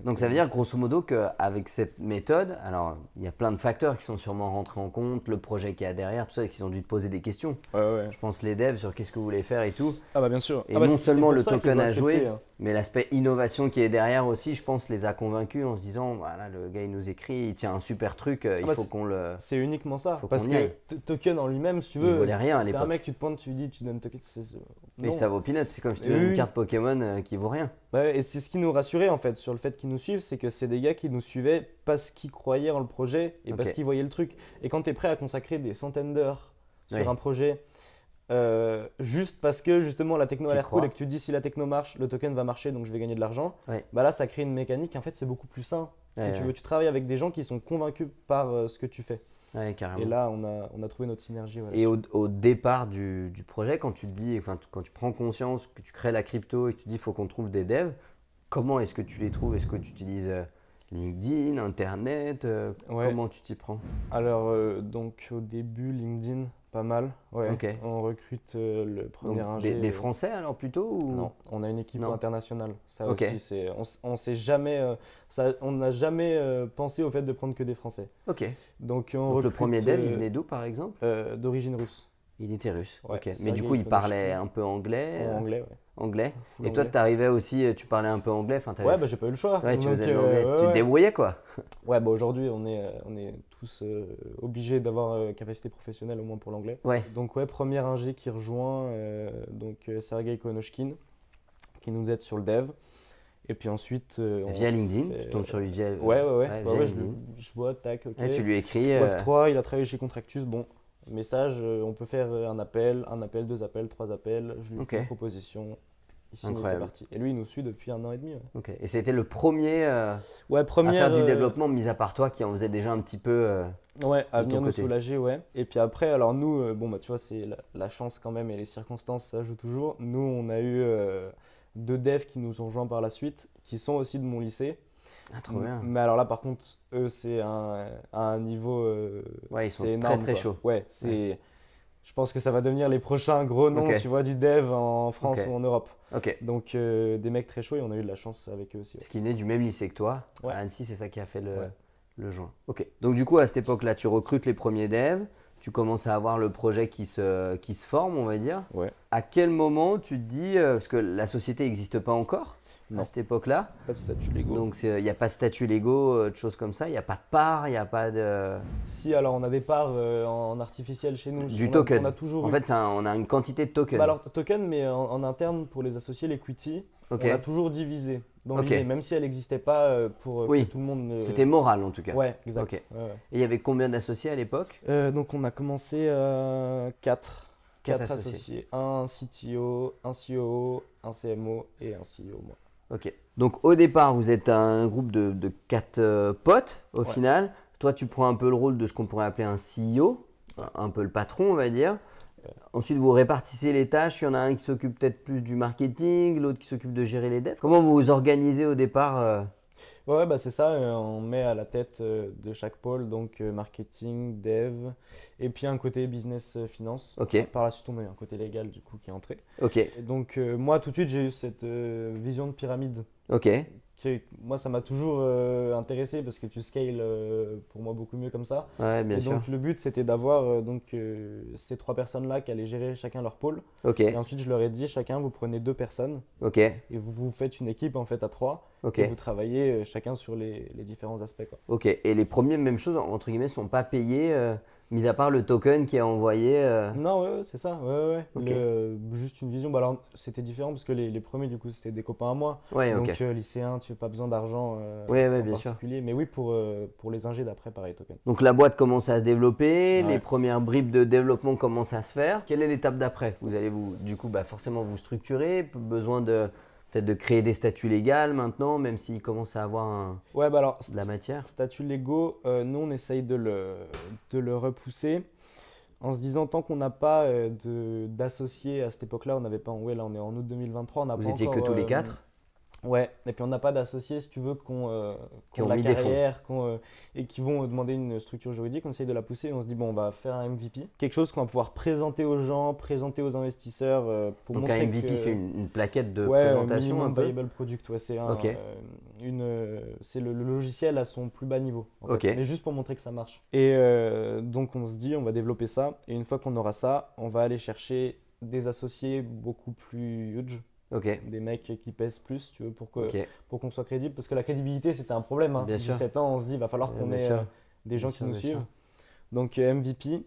Donc ça veut dire grosso modo qu'avec cette méthode, alors il y a plein de facteurs qui sont sûrement rentrés en compte, le projet qu'il y a derrière, tout ça, qu'ils ont dû te poser des questions. Ouais. Je pense les devs sur qu'est-ce que vous voulez faire et tout. Ah bah bien sûr. Et non seulement le token a joué, mais l'aspect innovation qui est derrière aussi, je pense, les a convaincus en se disant, voilà, le gars il nous écrit, il tient un super truc, il faut qu'on le… C'est uniquement ça, parce que token en lui-même, si tu veux, il valait rien à l'époque. T'as un mec, tu te pointes, tu lui dis, tu donnes token. Mais ça vaut peanut, c'est comme si tu donnes une carte Pokémon qui vaut rien. Ouais, et c'est ce qui nous rassurait en fait sur le fait qu'ils nous suivent, c'est que c'est des gars qui nous suivaient parce qu'ils croyaient en le projet et parce qu'ils voyaient le truc. Et quand tu es prêt à consacrer des centaines d'heures sur un projet, juste parce que justement la techno a l'air cool et que tu te dis si la techno marche, le token va marcher donc je vais gagner de l'argent, bah là ça crée une mécanique, en fait c'est beaucoup plus sain. Si tu veux, tu travailles avec des gens qui sont convaincus par ce que tu fais. Ouais, carrément. Et là, on a trouvé notre synergie. Ouais, et au départ du projet, quand tu te dis, quand tu prends conscience que tu crées la crypto et que tu dis qu'il faut qu'on trouve des devs, comment est-ce que tu les trouves? Est-ce que tu utilises LinkedIn, Internet Comment tu t'y prends? Alors, donc au début, LinkedIn, pas mal. Ouais. On recrute le premier ingé. Des Français alors plutôt ou… Non, on a une équipe internationale. Ça aussi, on s'est jamais, on n'a jamais pensé au fait de prendre que des Français. Ok. Donc le premier dev, il venait d'où par exemple? D'origine russe. Il était russe. Ouais, ok. Mais du coup, il parlait un peu anglais. Anglais, ouais. Anglais. Et toi, tu arrivais aussi, tu parlais un peu anglais. Ouais, bah j'ai pas eu le choix. Ouais, tu faisais de l'anglais. Tu te débrouillais quoi. Ouais, bah aujourd'hui, on est tous obligés d'avoir capacité professionnelle au moins pour l'anglais. Ouais. Donc ouais, premier ingé qui rejoint Sergei Konoshkin qui nous aide sur le dev. Et puis ensuite. Via LinkedIn, tu tombes sur lui via. Ouais, je vois, tac, ok. Et tu lui écris. Web3, il a travaillé chez Contractus. Bon, message, on peut faire un appel, 2 appels, 3 appels. Je lui fais une proposition. Ici, c'est parti. Et lui, il nous suit depuis 1 an et demi. Ouais. Ok. Et c'était le premier à faire du développement, mis à part toi, qui en faisait déjà un petit peu. À venir nous soulager, ouais. Et puis après, alors nous, bon, bah, tu vois, c'est la chance quand même et les circonstances, ça joue toujours. Nous, on a eu 2 devs qui nous ont rejoints par la suite, qui sont aussi de mon lycée. Ah, trop bien. Mais alors là, par contre, eux, c'est un niveau. Ouais, ils sont énorme, très chauds. Ouais, je pense que ça va devenir les prochains gros noms, tu vois, du dev en France ou en Europe. Ok. Donc des mecs très chauds et on a eu de la chance avec eux aussi. Ouais. Parce qu'ils venaient du même lycée que toi. À Annecy, c'est ça qui a fait le joint. Ok. Donc du coup, à cette époque-là, tu recrutes les premiers devs, tu commences à avoir le projet qui se forme, on va dire. Ouais. À quel moment tu te dis, parce que la société n'existe pas encore à cette époque-là. Pas de statut légaux. Donc il n'y a pas de statut légaux, de choses comme ça. Il n'y a pas de parts, il n'y a pas de… Si, alors on a des parts en artificiel chez nous. Du token. On a toujours en fait, on a une quantité de tokens. Bah alors token, mais en interne pour les associés, l'equity, on a toujours divisé. Dans l'idée, même si elle n'exixait pas pour que tout le monde… C'était moral en tout cas. Ouais, exact. Okay. Ouais. Et il y avait combien d'associés à l'époque? Donc on a commencé 4 associés. Un CTO, un COO, un CMO et un CEO, moi. Ok. Donc au départ, vous êtes un groupe de 4 potes au final. Toi, tu prends un peu le rôle de ce qu'on pourrait appeler un CEO, un peu le patron, on va dire. Ensuite, vous répartissez les tâches. Il y en a un qui s'occupe peut-être plus du marketing, l'autre qui s'occupe de gérer les devs. Comment vous vous organisez au départ Ouais, bah c'est ça. On met à la tête de chaque pôle, donc marketing, dev, et puis un côté business finance. Ok. Par la suite, on a un côté légal du coup qui est entré. Ok. Et donc moi, tout de suite, j'ai eu cette vision de pyramide. Ok. Moi, ça m'a toujours intéressé parce que tu scales pour moi beaucoup mieux comme ça. Ouais, bien sûr. Donc le but, c'était d'avoir ces 3 personnes-là qui allaient gérer chacun leur pôle. Ok. Et ensuite, je leur ai dit, chacun, vous prenez 2 personnes. Ok. Et vous faites une équipe en fait à 3. Ok. Et vous travaillez chacun sur les différents aspects, quoi. Ok. Et les premiers, même chose, entre guillemets, ne sont pas payés, mis à part le token qui est envoyé. Non, ouais, c'est ça. Ouais. Ok. Juste une vision. Bah, alors, c'était différent parce que les premiers, du coup, c'était des copains à moi. Ouais, Donc, ok. lycéen, tu n'as pas besoin d'argent Ouais, en bien sûr. particulier. Mais oui, pour les ingés d'après, pareil, token. Donc la boîte commence à se développer, Ouais. les premières bribes de développement commencent à se faire. Quelle est l'étape d'après? Vous allez du coup, forcément vous structurer, besoin peut-être de créer des statuts légaux maintenant, même s'il commence à avoir Ouais, bah alors, de la matière. statut légaux, nous, on essaye de le repousser en se disant tant qu'on n'a pas d'associés à cette époque-là, on n'avait pas, là on est en août 2023, on n'a pas Vous étiez encore, que tous les 4? Ouais, et puis on n'a pas d'associés, si tu veux, qui ont ont la mis des fonds. carrière, et qui vont demander une structure juridique. On essaye de la pousser et on se dit, bon, on va faire un MVP. Quelque chose qu'on va pouvoir présenter aux gens, présenter aux investisseurs pour Donc montrer un MVP, que… c'est une plaquette de Ouais, présentation un minimum peu. viable product. Ouais, c'est Ok. c'est le logiciel à son plus bas niveau, en fait. Ok. Mais juste pour montrer que ça marche. Et donc on se dit, on va développer ça. Et une fois qu'on aura ça, on va aller chercher des associés beaucoup plus huge. Ok. Des mecs qui pèsent plus, tu veux, pour Ok. qu'on soit crédible. Parce que la crédibilité, c'était un problème. Hein. Bien sûr. 17 ans, on se dit, il va falloir qu'on Bien ait sûr. des gens Bien qui sûr, nous bien suivent. sûr. Donc MVP.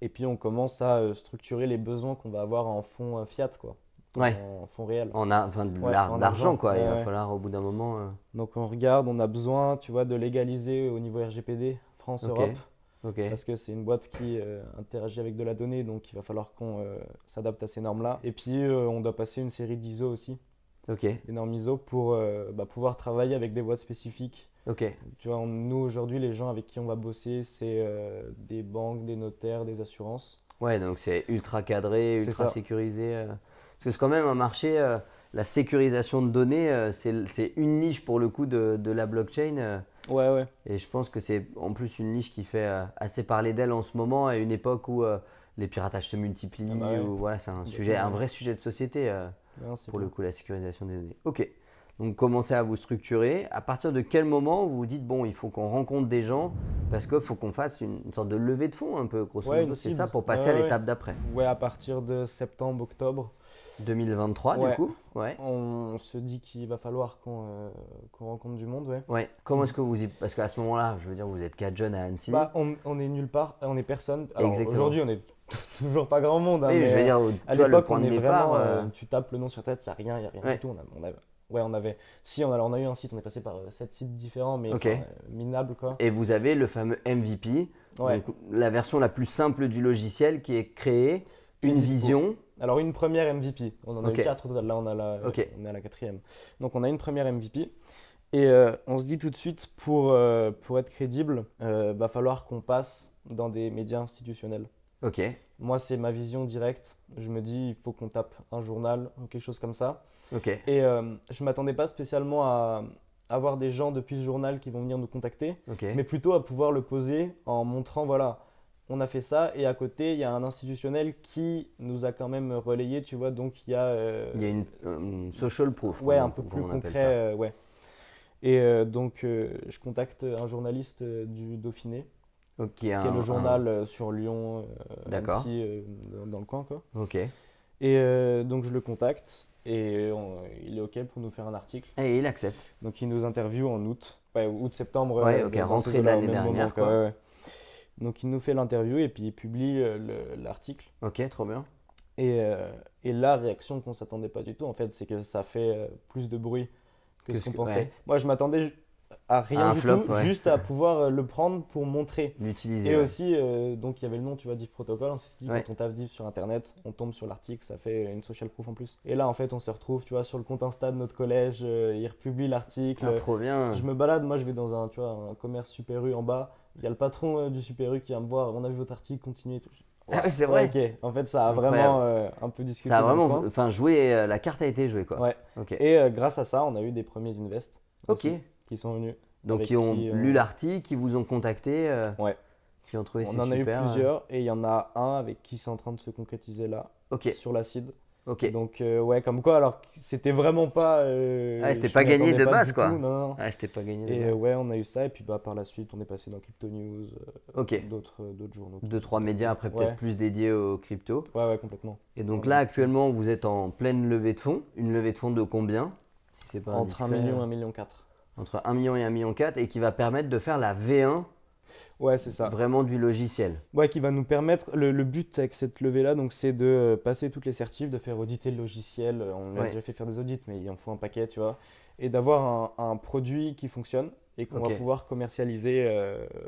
Et puis on commence à structurer les besoins qu'on va avoir en fonds fiat, quoi. Ouais. En fonds réels. En en argent, quoi. Ouais, Il va ouais. falloir au bout d'un moment. Donc on regarde, on a besoin, tu vois, de légaliser au niveau RGPD, France, Ok. Europe. Ok. Parce que c'est une boîte qui interagit avec de la donnée, donc il va falloir qu'on s'adapte à ces normes-là. Et puis on doit passer une série d'ISO aussi, Ok. des normes ISO, pour pouvoir travailler avec des boîtes spécifiques. Ok. Tu vois, nous aujourd'hui, les gens avec qui on va bosser, c'est des banques, des notaires, des assurances. Ouais, donc c'est ultra cadré, C'est ultra ça. sécurisé. Parce que c'est quand même un marché, la sécurisation de données, c'est une niche pour le coup de la blockchain. Ouais. Et je pense que c'est en plus une niche qui fait assez parler d'elle en ce moment, à une époque où les piratages se multiplient. Ah bah ouais. Où, voilà, c'est un vrai sujet de société Non, c'est pour le clair. coup, la sécurisation des données. Ok. Donc commencez à vous structurer. À partir de quel moment vous vous dites, bon, il faut qu'on rencontre des gens parce qu'il faut qu'on fasse une sorte de levée de fonds un peu, grosso Ouais, modo, une c'est cible. ça, pour passer à Ouais. l'étape d'après. Ouais, à partir de septembre, octobre, 2023 du Ouais. coup. Ouais. on se dit qu'il va falloir qu'on rencontre du monde, ouais. Ouais. Comment est-ce que vous y… Parce qu'à ce moment-là, je veux dire, vous êtes 4 jeunes à Annecy. Bah, on est nulle part, on est personne. Alors, Exactement. aujourd'hui, on est toujours pas grand monde, hein, Oui, mais je veux dire, à tu vois, le l'époque, point on de est départ. vraiment, tu tapes le nom sur tête, il n'y a rien Ouais. du tout. On a eu un site, on est passé par 7 sites différents, mais Ok. minables, quoi. Et vous avez le fameux MVP, Ouais. donc la version la plus simple du logiciel qui est créée, Qui est une dispo. vision. Alors, une première MVP, on en a Ok. eu 4 au total, là on Ok. est à la 4e. Donc, on a une première MVP. Et on se dit tout de suite, pour être crédible, va falloir qu'on passe dans des médias institutionnels. Ok. Moi, c'est ma vision directe. Je me dis, il faut qu'on tape un journal ou quelque chose comme ça. Ok. Et je ne m'attendais pas spécialement à avoir des gens depuis ce journal qui vont venir nous contacter, Ok. mais plutôt à pouvoir le poser en montrant, voilà, on a fait ça et à côté, il y a un institutionnel qui nous a quand même relayé, tu vois, donc il y a… Il y a une social proof. Ouais, comme un peu comme plus on appelle concret, ça. ouais. Et donc, je contacte un journaliste du Dauphiné qui est le journal sur Lyon, D'accord. Annecy, dans le coin, quoi. Ok. Et donc je le contacte et il est OK pour nous faire un article. Et il accepte. Donc il nous interviewe en août, août-septembre. Ouais, ok, rentrée de l'année dernière, quoi. Ouais. Donc il nous fait l'interview et puis il publie l'article. Ok, trop bien. Et la réaction qu'on ne s'attendait pas du tout, en fait, c'est que ça fait plus de bruit que ce qu'on pensait. Ouais. Moi, je m'attendais à rien du tout, juste à pouvoir le prendre pour montrer. L'utiliser. Et aussi, donc il y avait le nom, tu vois, Div Protocol. On s'est dit, Ouais. quand on tape Div sur Internet, on tombe sur l'article, ça fait une social proof en plus. Et là, en fait, on se retrouve, tu vois, sur le compte Insta de notre collège, il republie l'article. Ah, trop bien. Je me balade, moi, je vais dans un commerce Super U en bas. Il y a le patron du Super U qui vient me voir, on a vu votre article, continuez. Ah ouais, c'est vrai. Ok, en fait, ça a Incroyable. vraiment un peu discuté. Ça a vraiment, enfin, joué, la carte a été jouée, quoi. Ouais. Ok. Et grâce à ça, on a eu des premiers invests aussi, qui sont venus. Donc, qui ont lu l'article, qui vous ont contacté, ouais. qui ont trouvé c'est super. On en a eu plusieurs et il y en a un avec qui c'est en train de se concrétiser là, sur l'acide. Ok. Donc, ouais, comme quoi, alors c'était vraiment pas. C'était pas gagné de base, quoi. Non. Ah, c'était pas gagné de base. Et ouais, on a eu ça et puis par la suite, on est passé dans Crypto News, d'autres journaux. 2-3 médias après, peut-être plus dédiés aux crypto. Ouais, complètement. Et donc là, actuellement, vous êtes en pleine levée de fonds. Une levée de fonds de combien, si c'est pas Entre 1 million et 1,4 million. Entre 1 million et 1,4 million et qui va permettre de faire la V1. Ouais, c'est ça. Vraiment du logiciel. Ouais, qui va nous permettre, le but avec cette levée-là, donc, c'est de passer toutes les certifs, de faire auditer le logiciel. On a déjà fait faire des audits, mais il en faut un paquet, tu vois. Et d'avoir un produit qui fonctionne et qu'on va pouvoir commercialiser.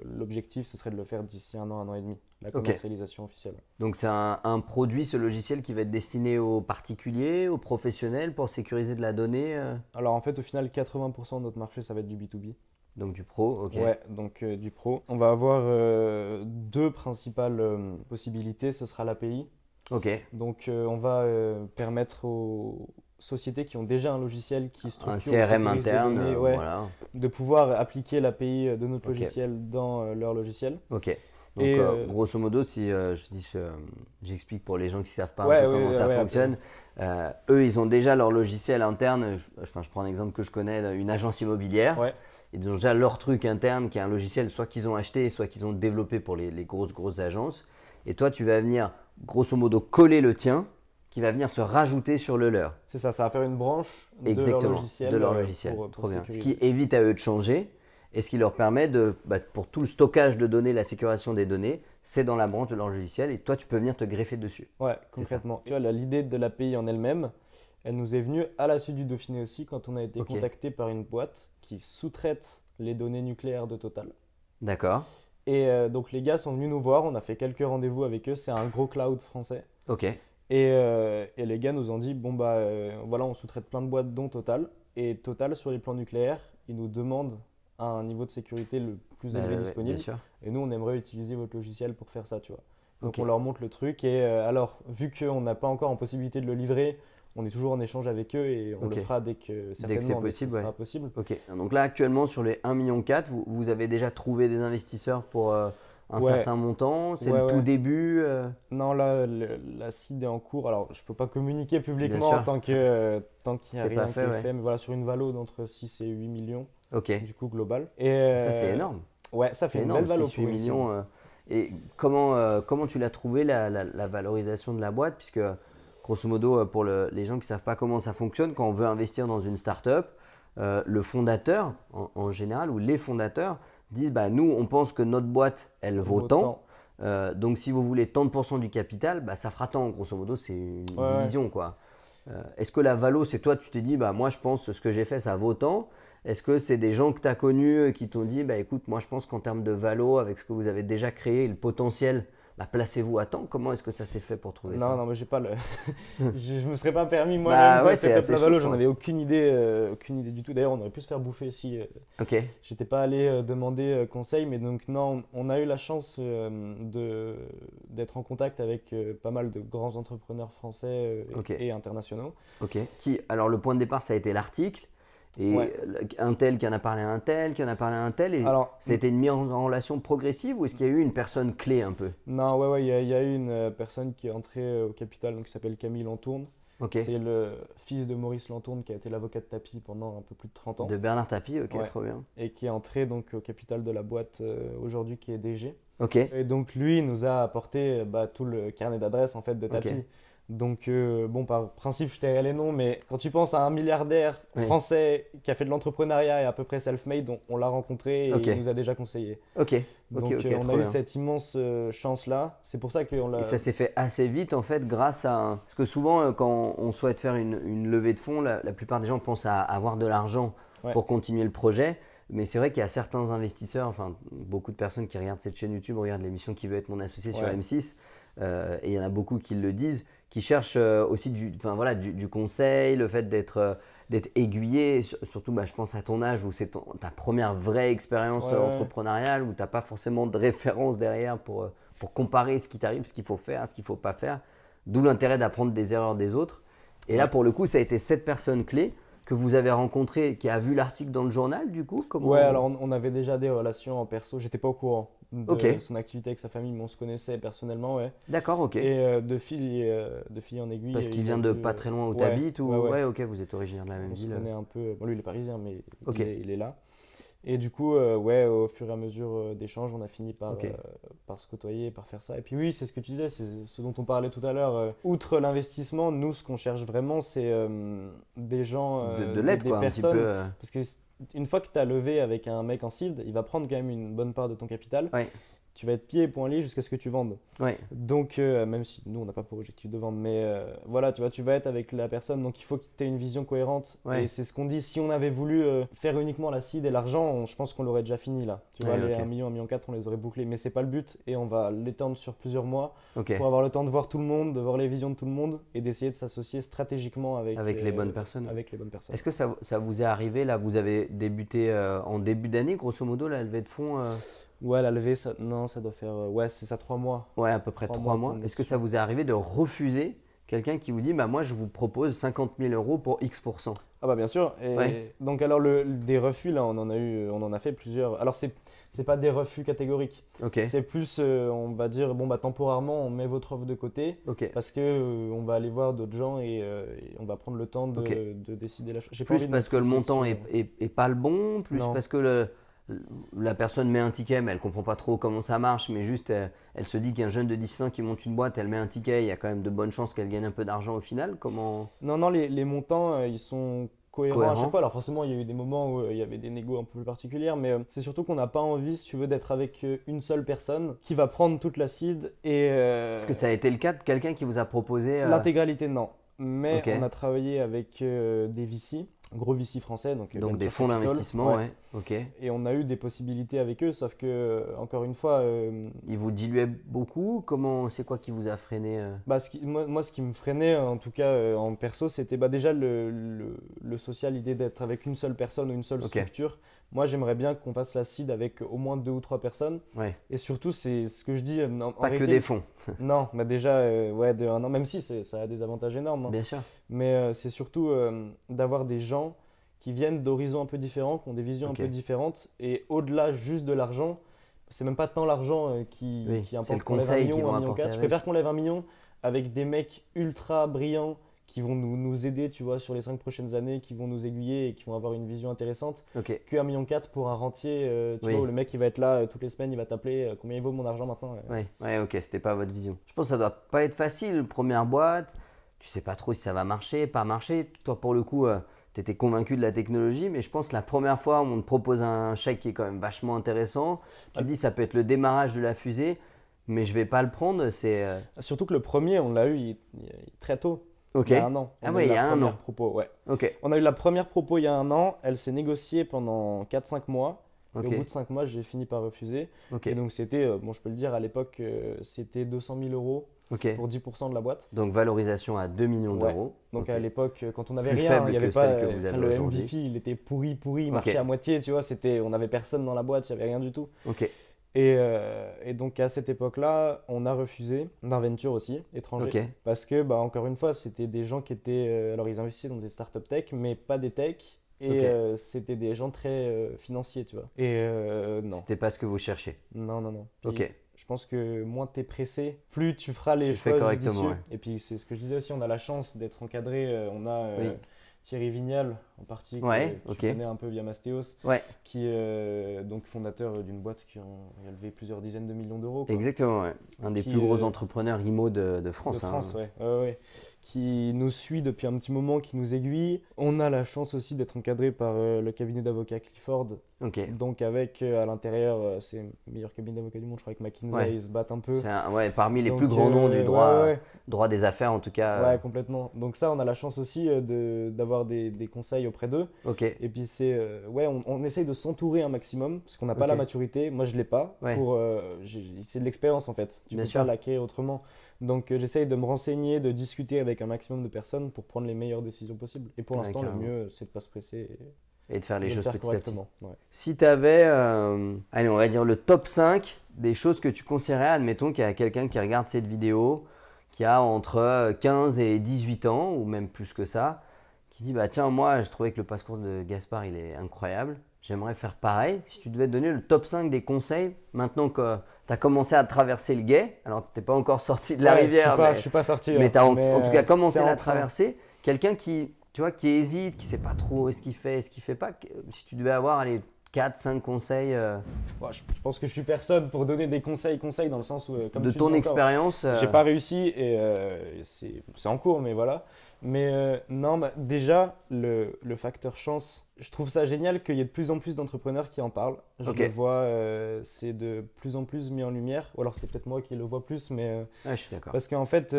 L'objectif, ce serait de le faire d'ici 1 an et demi, la commercialisation officielle. Donc c'est un produit, ce logiciel, qui va être destiné aux particuliers, aux professionnels, pour sécuriser de la donnée Alors en fait, au final, 80% de notre marché, ça va être du B2B. Donc du pro, ok. Ouais, donc du pro. On va avoir deux principales possibilités. Ce sera l'API. Ok. Donc on va permettre aux sociétés qui ont déjà un logiciel qui structure un CRM interne, données, voilà. de pouvoir appliquer l'API de notre logiciel dans leur logiciel. Ok. Donc grosso modo, si j'explique pour les gens qui ne savent pas comment ça fonctionne, eux ils ont déjà leur logiciel interne. Je prends un exemple que je connais, une agence immobilière. Ouais. Ils ont déjà leur truc interne qui est un logiciel soit qu'ils ont acheté, soit qu'ils ont développé pour les grosses agences. Et toi, tu vas venir grosso modo coller le tien qui va venir se rajouter sur le leur. C'est ça, ça va faire une branche de leur logiciel. Pour trop bien. Ce qui évite à eux de changer et ce qui leur permet pour tout le stockage de données, la sécurisation des données, c'est dans la branche de leur logiciel et toi, tu peux venir te greffer dessus. Ouais, concrètement. Tu vois, l'idée de l'API en elle-même, elle nous est venue à la suite du Dauphiné aussi quand on a été contacté par une boîte qui sous-traite les données nucléaires de Total. D'accord. Et donc les gars sont venus nous voir, on a fait quelques rendez-vous avec eux, c'est un gros cloud français. Ok. Et les gars nous ont dit, voilà, on sous-traite plein de boîtes dont Total. Et Total, sur les plans nucléaires, ils nous demandent un niveau de sécurité le plus élevé disponible. Bien sûr. Et nous, on aimerait utiliser votre logiciel pour faire ça, tu vois. Donc on leur montre le truc et alors, vu qu'on n'a pas encore en possibilité de le livrer, on est toujours en échange avec eux et on le fera dès que c'est possible. Sera possible. Ok. Donc là, actuellement, sur les 1,4 million, vous avez déjà trouvé des investisseurs pour un certain montant. C'est le tout début Non, là, la seed est en cours. Alors, je ne peux pas communiquer publiquement tant qu'il n'y a rien qui est fait. Mais voilà, sur une valo d'entre 6 et 8 millions, du coup, global. Et, ça, c'est énorme. Ouais, ça fait une belle valo pour 8 millions. Et comment tu l'as trouvé, la valorisation de la boîte, puisque grosso modo, pour les gens qui ne savent pas comment ça fonctionne, quand on veut investir dans une start-up, le fondateur, en général, ou les fondateurs, disent nous, on pense que notre boîte, elle vaut tant. Donc, si vous voulez tant de pourcents du capital, ça fera tant. Grosso modo, c'est une division, quoi. Est-ce que la valo, c'est toi, tu t'es dit, moi, je pense que ce que j'ai fait, ça vaut tant? Est-ce que c'est des gens que tu as connus qui t'ont dit, écoute, moi, je pense qu'en termes de valo, avec ce que vous avez déjà créé, le potentiel, placez-vous à temps. Comment est-ce que ça s'est fait pour trouver ça? Non, mais j'ai pas le. Je me serais pas permis moi-même de setup la valo. J'en avais aucune idée du tout. D'ailleurs, on aurait pu se faire bouffer si. J'étais pas allé demander conseil, mais donc non, on a eu la chance d'être en contact avec pas mal de grands entrepreneurs français et internationaux. Ok. Alors le point de départ, ça a été l'article. Et un tel qui en a parlé à un tel, qui en a parlé à un tel. Et alors, ça a été une mise en relation progressive ou est-ce qu'il y a eu une personne clé un peu? Non, il y a eu une personne qui est entrée au capital, donc qui s'appelle Camille Lantourne. C'est le fils de Maurice Lantourne qui a été l'avocat de Tapie pendant un peu plus de 30 ans. De Bernard Tapie, trop bien. Et qui est entré donc au capital de la boîte aujourd'hui qui est DG. Ok. Et donc lui, il nous a apporté tout le carnet d'adresses en fait de tapis. Ok. Donc bon, par principe, je tairai les noms, mais quand tu penses à un milliardaire Oui. français qui a fait de l'entrepreneuriat et à peu près self-made, on l'a rencontré et Ok. il nous a déjà conseillé. Ok. Donc on trop a eu bien. cette immense chance-là. C'est pour ça qu'on l'a... Et ça s'est fait assez vite en fait grâce à… Parce que souvent quand on souhaite faire une levée de fonds, la plupart des gens pensent à avoir de l'argent Ouais. pour continuer le projet. Mais c'est vrai qu'il y a certains investisseurs, enfin beaucoup de personnes qui regardent cette chaîne YouTube, regardent l'émission Qui veut être mon associé sur Ouais. M6, et il y en a beaucoup qui le disent, qui cherchent aussi du conseil, le fait d'être aiguillé, surtout je pense à ton âge où c'est ta première vraie expérience Ouais. entrepreneuriale, où tu n'as pas forcément de référence derrière pour comparer ce qui t'arrive, ce qu'il faut faire, ce qu'il ne faut pas faire. D'où l'intérêt d'apprendre des erreurs des autres. Et là, pour le coup, ça a été cette personne clé que vous avez rencontré, qui a vu l'article dans le journal du coup. Ouais, alors on avait déjà des relations en perso. J'étais pas au courant de son activité avec sa famille, mais on se connaissait personnellement, ouais. D'accord, ok. Et de fil en aiguille. Parce qu'il vient de pas très loin où tu habites ou… Ouais, ok, vous êtes originaire de la même ville. On se connaît un peu. Bon, lui, il est parisien, mais Ok. il est là. Et du coup, au fur et à mesure d'échanges, on a fini par se côtoyer, par faire ça. Et puis oui, c'est ce que tu disais, c'est ce dont on parlait tout à l'heure. Outre l'investissement, nous, ce qu'on cherche vraiment, c'est des gens, de l'aide, des quoi, personnes. un petit peu. Parce que une fois que tu as levé avec un mec en seed, il va prendre quand même une bonne part de ton capital. Ouais. Tu vas être pieds et poings liés jusqu'à ce que tu vendes. Ouais. Donc, même si nous, on n'a pas pour objectif de vendre, mais voilà, tu vois, tu vas être avec la personne, donc il faut que tu aies une vision cohérente. Ouais. Et c'est ce qu'on dit, si on avait voulu faire uniquement la seed et l'argent, je pense qu'on l'aurait déjà fini là. Tu vois, les 1 million, 1,4 million, on les aurait bouclés, mais c'est pas le but et on va l'étendre sur plusieurs mois pour avoir le temps de voir tout le monde, de voir les visions de tout le monde et d'essayer de s'associer stratégiquement avec les bonnes personnes. Avec les bonnes personnes. Est-ce que ça vous est arrivé là, vous avez débuté en début d'année, grosso modo, la levée de fonds Ouais, la levée, ça doit faire. Ouais, c'est ça, 3 mois. Ouais, à peu près 3 mois. Est-ce que ça vous est arrivé de refuser quelqu'un qui vous dit moi je vous propose 50 000 € pour X%? Ah bah bien sûr. Et donc alors des refus là, on en a fait plusieurs. Alors c'est pas des refus catégoriques. C'est plus on va dire temporairement on met votre offre de côté parce que on va aller voir d'autres gens et on va prendre le temps de décider la chose. Plus parce que le montant est pas le bon, plus parce que la personne met un ticket, mais elle comprend pas trop comment ça marche, mais juste elle se dit qu'un jeune de 17 ans qui monte une boîte, elle met un ticket, il y a quand même de bonnes chances qu'elle gagne un peu d'argent au final. Comment… Non, les montants, ils sont cohérents à chaque fois. Alors forcément, il y a eu des moments où il y avait des négos un peu plus particulières, mais c'est surtout qu'on n'a pas envie, si tu veux, d'être avec une seule personne qui va prendre toute la seed et… Est-ce que ça a été le cas de quelqu'un qui vous a proposé… L'intégralité, non. Mais on a travaillé avec des VC, gros VC français. Donc des fonds d'investissement, ouais. Et on a eu des possibilités avec eux, sauf que, encore une fois… Ils vous diluaient beaucoup? C'est quoi qui vous a freiné moi, ce qui me freinait, en tout cas en perso, c'était déjà le social, l'idée d'être avec une seule personne ou une seule structure. Moi, j'aimerais bien qu'on fasse la seed avec au moins 2 ou 3 personnes. Et surtout, c'est ce que je dis… Pas que des fonds. Non, déjà, de un an, même si ça a des avantages énormes. Hein. Bien sûr. Mais c'est surtout d'avoir des gens qui viennent d'horizons un peu différents, qui ont des visions un peu différentes. Et au-delà juste de l'argent, c'est même pas tant l'argent qui importe qu'on lève 1 million, 1,4 million. Je préfère qu'on lève 1 million avec des mecs ultra brillants qui vont nous aider, tu vois, sur les 5 prochaines années, qui vont nous aiguiller et qui vont avoir une vision intéressante, que 1,4 million pour un rentier, tu vois, où le mec il va être là toutes les semaines, il va t'appeler, combien il vaut mon argent maintenant. C'était pas votre vision. Je pense que ça doit pas être facile, première boîte, tu sais pas trop si ça va marcher, pas marcher. Toi pour le coup, tu étais convaincu de la technologie, mais je pense que la première fois on te propose un chèque qui est quand même vachement intéressant, tu te dis ça peut être le démarrage de la fusée, mais je vais pas le prendre. Surtout que le premier, on l'a eu très tôt. Il y a 1 an. Il y a 1 an. On a eu la première propos il y a 1 an. Elle s'est négociée pendant 4-5 mois. Et au bout de 5 mois, j'ai fini par refuser. Et donc, c'était, je peux le dire, à l'époque, c'était 200 000 € pour 10% de la boîte. Donc, valorisation à 2 millions d'euros. Donc, à l'époque, quand on n'avait rien, il n'y avait pas. Le MVP, il était pourri, il marchait à moitié. Tu vois, on n'avait personne dans la boîte, il n'y avait rien du tout. Et donc à cette époque-là, on a refusé d'un venture aussi, étranger, parce que encore une fois, c'était des gens qui étaient, alors ils investissaient dans des startups tech, mais pas des tech, et c'était des gens très financiers, tu vois. Et non. C'était pas ce que vous cherchez. Non. Puis, je pense que moins tu es pressé, plus tu feras les choix judicieux. Et puis c'est ce que je disais aussi, on a la chance d'être encadré, on a Thierry Vignal en partie, que tu connais un peu via Mastéos, qui est donc fondateur d'une boîte qui a levé plusieurs dizaines de millions d'euros. Exactement, ouais. Un des plus gros entrepreneurs IMO de France. De France, ouais. Qui nous suit depuis un petit moment, qui nous aiguille. On a la chance aussi d'être encadré par le cabinet d'avocats Clifford. Donc avec à l'intérieur, c'est le meilleur cabinet d'avocats du monde, je crois, avec McKinsey, ils se battent un peu. C'est parmi les plus grands noms du droit des affaires en tout cas. Ouais, complètement. Donc ça, on a la chance aussi d'avoir des conseils auprès d'eux. Et puis on essaye de s'entourer un maximum, parce qu'on n'a pas la maturité. Moi, je ne l'ai pas. C'est de l'expérience en fait. Tu ne peux pas l'acquérir autrement. Donc j'essaye de me renseigner, de discuter avec un maximum de personnes pour prendre les meilleures décisions possibles. Et pour l'instant, le mieux, c'est de ne pas se presser. Et de faire les choses petit à petit. Ouais. Si tu avais, allez, on va dire le top 5 des choses que tu conseillerais, admettons qu'il y a quelqu'un qui regarde cette vidéo, qui a entre 15 et 18 ans, ou même plus que ça, qui dit tiens, moi, je trouvais que le parcours de Gaspard, il est incroyable, j'aimerais faire pareil. Si tu devais donner le top 5 des conseils, maintenant que tu as commencé à traverser le Gué, alors que tu n'es pas encore sorti de la rivière, je ne suis pas sorti. Mais tu as en tout cas commencé à la traverser, quelqu'un qui hésite, qui ne sait pas trop ce qu'il fait, ce qu'il ne fait pas, si tu devais avoir 4-5 conseils je pense que je suis personne pour donner des conseils dans le sens où, comme de ton expérience. J'ai pas réussi et c'est en cours, mais voilà. Mais déjà, le facteur chance, je trouve ça génial qu'il y ait de plus en plus d'entrepreneurs qui en parlent. Je le vois, c'est de plus en plus mis en lumière. Ou alors c'est peut-être moi qui le vois plus, mais je suis d'accord. Parce qu'en fait,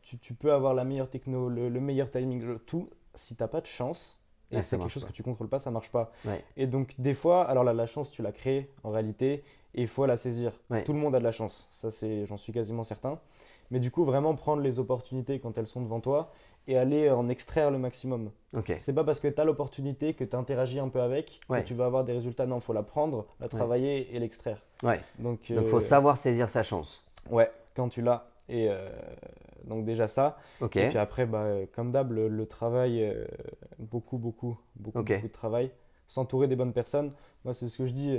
tu peux avoir la meilleure techno, le meilleur timing, tout. Si tu n'as pas de chance, et c'est quelque chose que tu ne contrôles pas, ça ne marche pas. Et donc des fois, alors la chance, tu l'as créée en réalité, et il faut la saisir. Tout le monde a de la chance, ça j'en suis quasiment certain. Mais du coup, vraiment prendre les opportunités quand elles sont devant toi et aller en extraire le maximum. C'est pas parce que tu as l'opportunité, que tu interagis un peu avec, que tu vas avoir des résultats. Non, il faut la prendre, la travailler et l'extraire. Donc il faut savoir saisir sa chance. Ouais, quand tu l'as. Et donc déjà ça. Et puis après, comme d'hab, le travail, beaucoup de travail. S'entourer des bonnes personnes. Moi, c'est ce que je dis.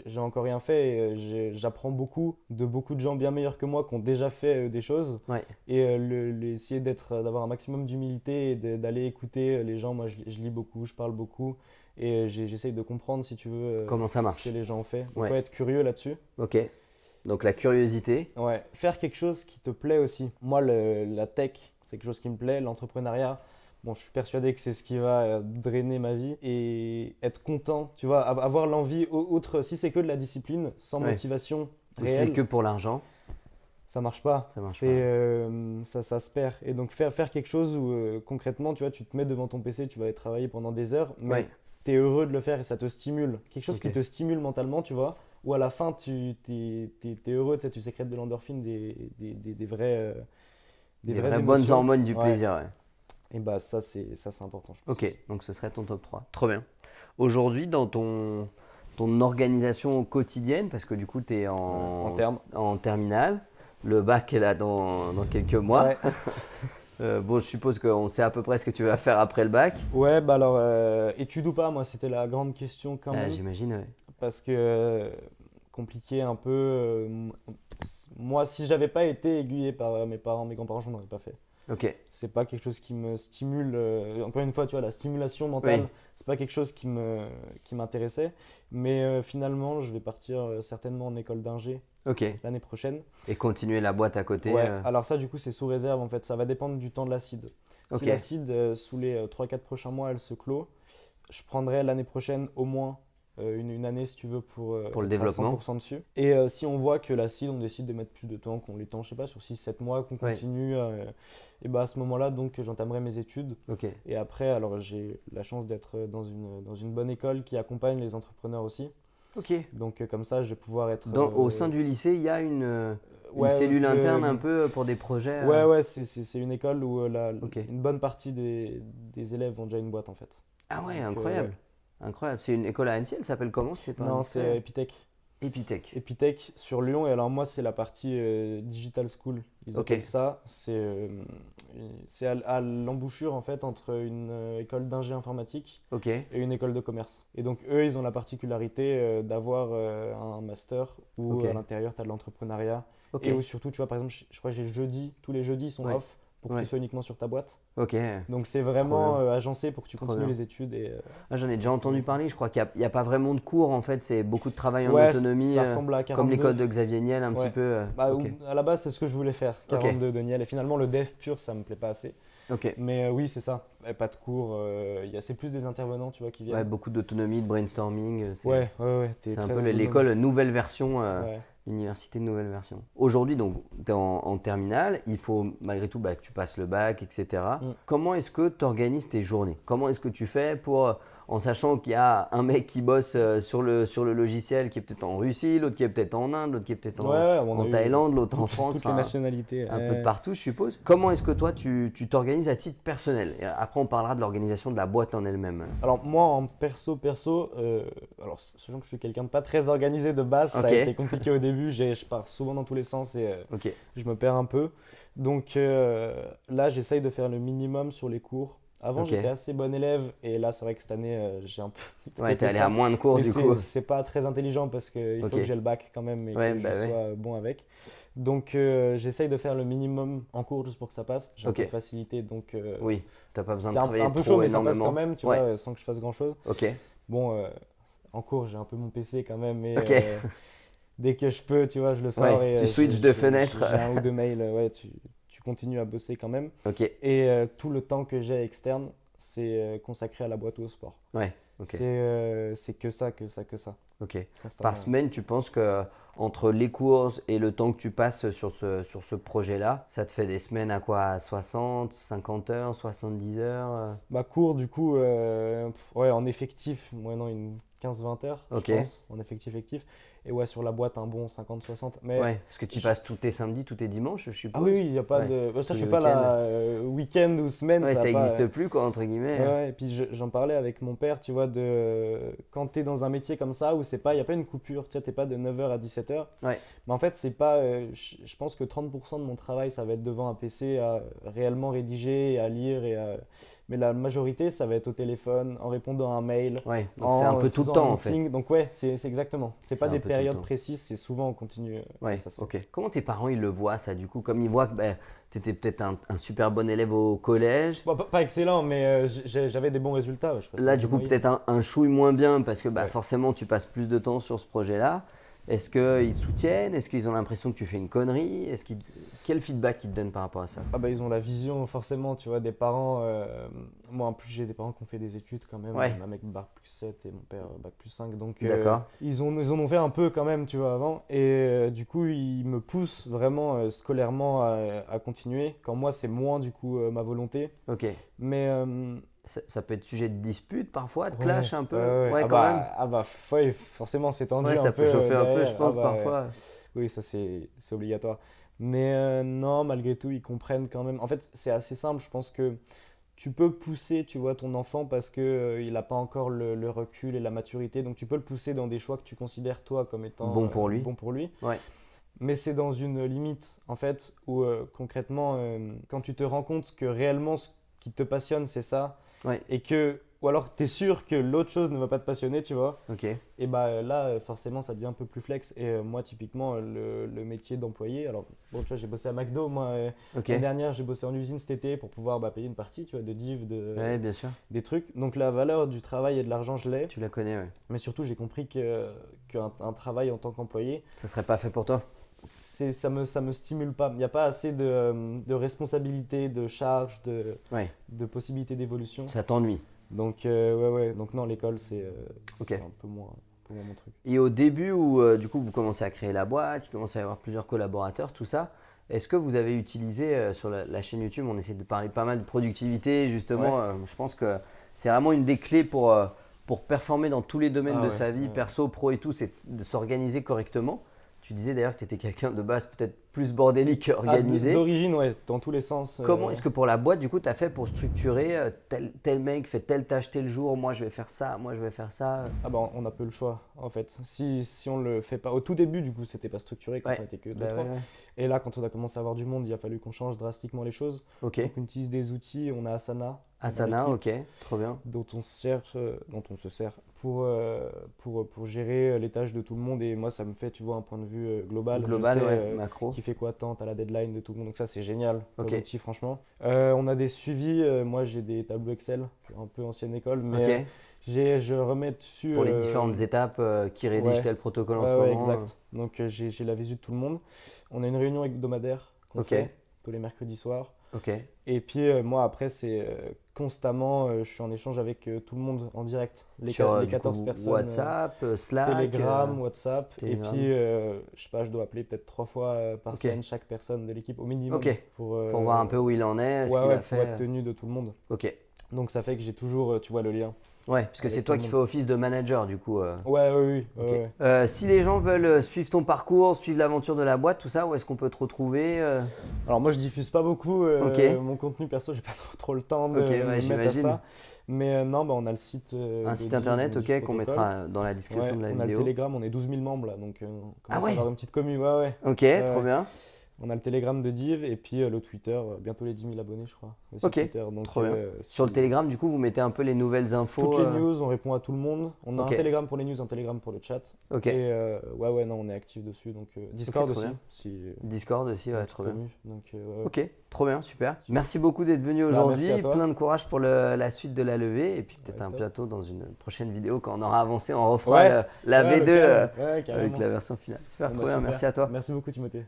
J'ai encore rien fait. Et j'apprends beaucoup de gens bien meilleurs que moi qui ont déjà fait des choses. Et essayer d'avoir un maximum d'humilité et d'aller écouter les gens. Moi, je lis beaucoup, je parle beaucoup. Et j'essaye de comprendre, si tu veux, comment ça marche, ce que les gens ont fait. On peut être curieux là-dessus. Donc la curiosité. Faire quelque chose qui te plaît aussi. Moi, la tech, c'est quelque chose qui me plaît. L'entrepreneuriat, je suis persuadé que c'est ce qui va drainer ma vie. Et être content, tu vois, avoir l'envie, si c'est que de la discipline, sans motivation réelle. Si c'est que pour l'argent. Ça marche pas. Ça se perd. Et donc faire quelque chose où concrètement, tu vois, tu te mets devant ton PC, tu vas aller travailler pendant des heures, mais tu es heureux de le faire et ça te stimule. Quelque chose qui te stimule mentalement, tu vois. Ou à la fin, tu es heureux, tu sécrètes de l'endorphine, des vraies bonnes hormones du plaisir. Et ça, c'est important, je pense. Donc ce serait ton top 3. Trop bien. Aujourd'hui, dans ton organisation quotidienne, parce que du coup, tu es en terminale, le bac est là dans quelques mois. Je suppose qu'on sait à peu près ce que tu vas faire après le bac. Études ou pas, moi, c'était la grande question quand même. J'imagine, Parce que compliqué un peu. Moi, si j'avais pas été aiguillé par mes parents, mes grands-parents, je n'en aurais pas fait. C'est pas quelque chose qui me stimule. Encore une fois, tu vois, la stimulation mentale, c'est pas quelque chose qui m'intéressait. Mais finalement, je vais partir certainement en école d'ingé l'année prochaine. Et continuer la boîte à côté. Alors ça, du coup, c'est sous réserve en fait. Ça va dépendre du temps de l'acide. Si l'acide, sous les 3-4 prochains mois, elle se clôt, je prendrai l'année prochaine au moins une année si tu veux pour le développement 100% dessus. Et si on voit que l'acide, on décide de mettre plus de temps, qu'on l'étend, je sais pas, sur 6-7 mois, qu'on continue, et à ce moment-là, donc j'entamerai mes études. Et après, alors j'ai la chance d'être dans une bonne école qui accompagne les entrepreneurs aussi. Donc comme ça, je vais pouvoir être… Au sein du lycée, il y a une cellule interne un peu pour des projets c'est une école où une bonne partie des élèves ont déjà une boîte en fait. Ah ouais, incroyable. Incroyable. C'est une école à Annecy, elle s'appelle comment? Non, c'est Epitech. Epitech sur Lyon. Et alors moi, c'est la partie Digital School. Ils appellent ça. C'est à l'embouchure en fait entre une école d'ingé informatique et une école de commerce. Et donc eux, ils ont la particularité d'avoir un master où à l'intérieur, tu as de l'entrepreneuriat. Et où surtout, tu vois, par exemple, je crois que tous les jeudis sont off pour que tu sois uniquement sur ta boîte. Ok. Donc c'est vraiment agencé pour que tu continues les études. J'en ai déjà entendu parler, je crois qu'il n'y a pas vraiment de cours en fait, c'est beaucoup de travail en autonomie, ça ressemble à 42. comme l'école de Xavier Niel un petit peu. À la base c'est ce que je voulais faire, 42 de Niel, et finalement le dev pur ça me plaît pas assez. Mais oui c'est ça, pas de cours, c'est plus des intervenants tu vois qui viennent. Beaucoup d'autonomie, de brainstorming. C'est un peu l'école nouvelle version. Université de nouvelle version. Aujourd'hui, donc, tu es en terminale, il faut malgré tout que tu passes le bac, etc. Comment est-ce que tu organises tes journées? Comment est-ce que tu fais pour, en sachant qu'il y a un mec qui bosse sur le logiciel qui est peut-être en Russie, l'autre qui est peut-être en Inde, l'autre qui est peut-être en Thaïlande, l'autre en France. Toutes les nationalités. Un peu de partout, je suppose. Comment est-ce que toi, tu t'organises à titre personnel? Et après, on parlera de l'organisation de la boîte en elle-même. Alors, moi, en perso, alors, sachant que je suis quelqu'un de pas très organisé de base, ça a été compliqué au début. Je pars souvent dans tous les sens et je me perds un peu. Donc là, j'essaye de faire le minimum sur les cours. Avant, j'étais assez bon élève et là, c'est vrai que cette année, j'ai un peu… t'es allé à moins de cours du coup. C'est pas très intelligent parce qu'il faut que j'ai le bac quand même et que je sois bon avec. Donc, j'essaye de faire le minimum en cours juste pour que ça passe. J'ai un peu de facilité, donc… oui, t'as pas besoin de travailler trop énormément. C'est un peu chaud, mais ça passe quand même, tu vois, sans que je fasse grand-chose. Bon, en cours, j'ai un peu mon PC quand même, mais dès que je peux, tu vois, je le sors et… Tu switches de fenêtre. J'ai un ou deux mails, tu continues à bosser quand même. Et tout le temps que j'ai externe, c'est consacré à la boîte ou au sport. C'est que ça. Par semaine, tu penses que entre les courses et le temps que tu passes sur ce projet-là, ça te fait des semaines à quoi? 60, 50 heures, 70 heures? Cours, du coup, en effectif, une 15-20 heures, je pense, en effectif. Et sur la boîte, un bon 50-60. Parce que tu passes tous tes samedis, tous tes dimanches, je suppose. Ah oui, il n'y a pas de… Ça, je ne fais pas la week-end ou semaine. Ça n'existe plus, quoi, entre guillemets. Et puis, j'en parlais avec mon père, tu vois, quand tu es dans un métier comme ça, où il n'y a pas une coupure, tu n'es pas de 9h à 17h. Mais en fait, c'est pas… je pense que 30% de mon travail, ça va être devant un PC à réellement rédiger, à lire mais la majorité, ça va être au téléphone, en répondant à un mail. Donc c'est un peu tout le temps en fait. Donc c'est exactement. C'est pas des périodes précises, c'est souvent on continue. Comment tes parents ils le voient ça du coup? Comme ils voient que tu étais peut-être un super bon élève au collège. Pas excellent, mais j'avais des bons résultats. Là du coup peut-être un chouille moins bien parce que forcément tu passes plus de temps sur ce projet-là. Est-ce qu'ils soutiennent? Est-ce qu'ils ont l'impression que tu fais une connerie? Quel feedback ils te donnent par rapport à ça? Ils ont la vision forcément, tu vois, des parents. Moi en plus j'ai des parents qui ont fait des études quand même. Ma mec bac plus 7 et mon père bac plus 5. Donc ils en ont fait un peu quand même, tu vois, avant. Et du coup ils me poussent vraiment scolairement à continuer. Quand moi c'est moins du coup ma volonté. Mais… ça peut être sujet de dispute parfois, de clash un peu. Forcément c'est tendu ça un peu. Ça peut chauffer un peu, je pense, parfois. Oui, ça c'est obligatoire. Mais non, malgré tout, ils comprennent quand même. En fait, c'est assez simple. Je pense que tu peux pousser, tu vois, ton enfant parce qu'il n'a pas encore le recul et la maturité. Donc, tu peux le pousser dans des choix que tu considères, toi, comme étant bon pour lui. Mais c'est dans une limite, en fait, où concrètement, quand tu te rends compte que réellement, ce qui te passionne, c'est ça, et que… Ou alors, tu es sûr que l'autre chose ne va pas te passionner, tu vois. Et là, forcément, ça devient un peu plus flex. Et moi, typiquement, le métier d'employé… Alors, bon, tu vois, j'ai bossé à McDo. Moi, l'année dernière, j'ai bossé en usine cet été pour pouvoir payer une partie, tu vois, de div, bien sûr. des trucs. Donc, la valeur du travail et de l'argent, je l'ai. Tu la connais, Mais surtout, j'ai compris qu'un travail en tant qu'employé… Ça serait pas fait pour toi? Ça me stimule pas. Il n'y a pas assez de responsabilités, de charges, de possibilités d'évolution. Ça t'ennuie? Donc, donc non, l'école, c'est un peu moins mon truc. Et au début où du coup vous commencez à créer la boîte, il commence à y avoir plusieurs collaborateurs, tout ça, est-ce que vous avez utilisé sur la chaîne YouTube, on essaie de parler pas mal de productivité justement, je pense que c'est vraiment une des clés pour performer dans tous les domaines de sa vie, perso, pro et tout, c'est de s'organiser correctement. Tu disais d'ailleurs que tu étais quelqu'un de base peut-être plus bordélique qu'organisé. D'origine, dans tous les sens. Comment est-ce que pour la boîte, du coup, tu as fait pour structurer tel mec fait telle tâche tel jour, moi je vais faire ça, moi je vais faire ça? On n'a peu le choix en fait. Si on le fait pas, au tout début du coup, c'était pas structuré quand on était que 2-3. Et là, quand on a commencé à avoir du monde, il a fallu qu'on change drastiquement les choses. Donc on utilise des outils, on a Asana. Asana, ok, trop bien. Dont on se sert pour gérer les tâches de tout le monde. Et moi, ça me fait, tu vois, un point de vue global. Global, je sais, macro. Qui fait quoi tant, à la deadline de tout le monde. Donc ça, c'est génial comme outil, franchement. On a des suivis. Moi, j'ai des tableaux Excel, un peu ancienne école, mais je remets dessus. Pour les différentes étapes qui rédigent tel protocole en ce moment. Exact. Donc j'ai la visu de tout le monde. On a une réunion hebdomadaire qu'on fait tous les mercredis soirs. Et puis moi après c'est constamment, je suis en échange avec tout le monde en direct. Les 14 personnes. WhatsApp, Slack, Telegram, WhatsApp. Telegram. Et puis je sais pas, je dois appeler peut-être 3 fois par semaine chaque personne de l'équipe au minimum. Pour voir un peu où il en est, ce qu'il a fait. Pour être tenu de tout le monde. Donc ça fait que j'ai toujours, tu vois, le lien. Ouais, parce que c'est toi qui fais office de manager du coup. Oui. Si les gens veulent suivre ton parcours, suivre l'aventure de la boîte, tout ça, où est-ce qu'on peut te retrouver Alors moi je diffuse pas beaucoup mon contenu perso, j'ai pas trop le temps de me mettre à ça. Mais non, on a le site. Un site internet qu'on mettra dans la description de la vidéo. On a le Telegram, on est 12 000 membres là, donc on commence à avoir une petite commune. Ok, trop bien. On a le Telegram de Div et puis le Twitter, bientôt les 10 000 abonnés je crois. Twitter, donc, trop bien. Sur le Telegram du coup vous mettez un peu les nouvelles infos. Toutes les news, on répond à tout le monde. On a un Telegram pour les news, un Telegram pour le chat. Et on est actif dessus. Donc Discord aussi. Discord aussi, trop bien. Donc, ok, trop bien, super. Merci beaucoup d'être venu aujourd'hui. Plein de courage pour la suite de la levée. Et puis peut-être un plateau dans une prochaine vidéo quand on aura avancé, on refera la V2 avec la version finale. Super, trop bien, merci à toi. Merci beaucoup Timothée.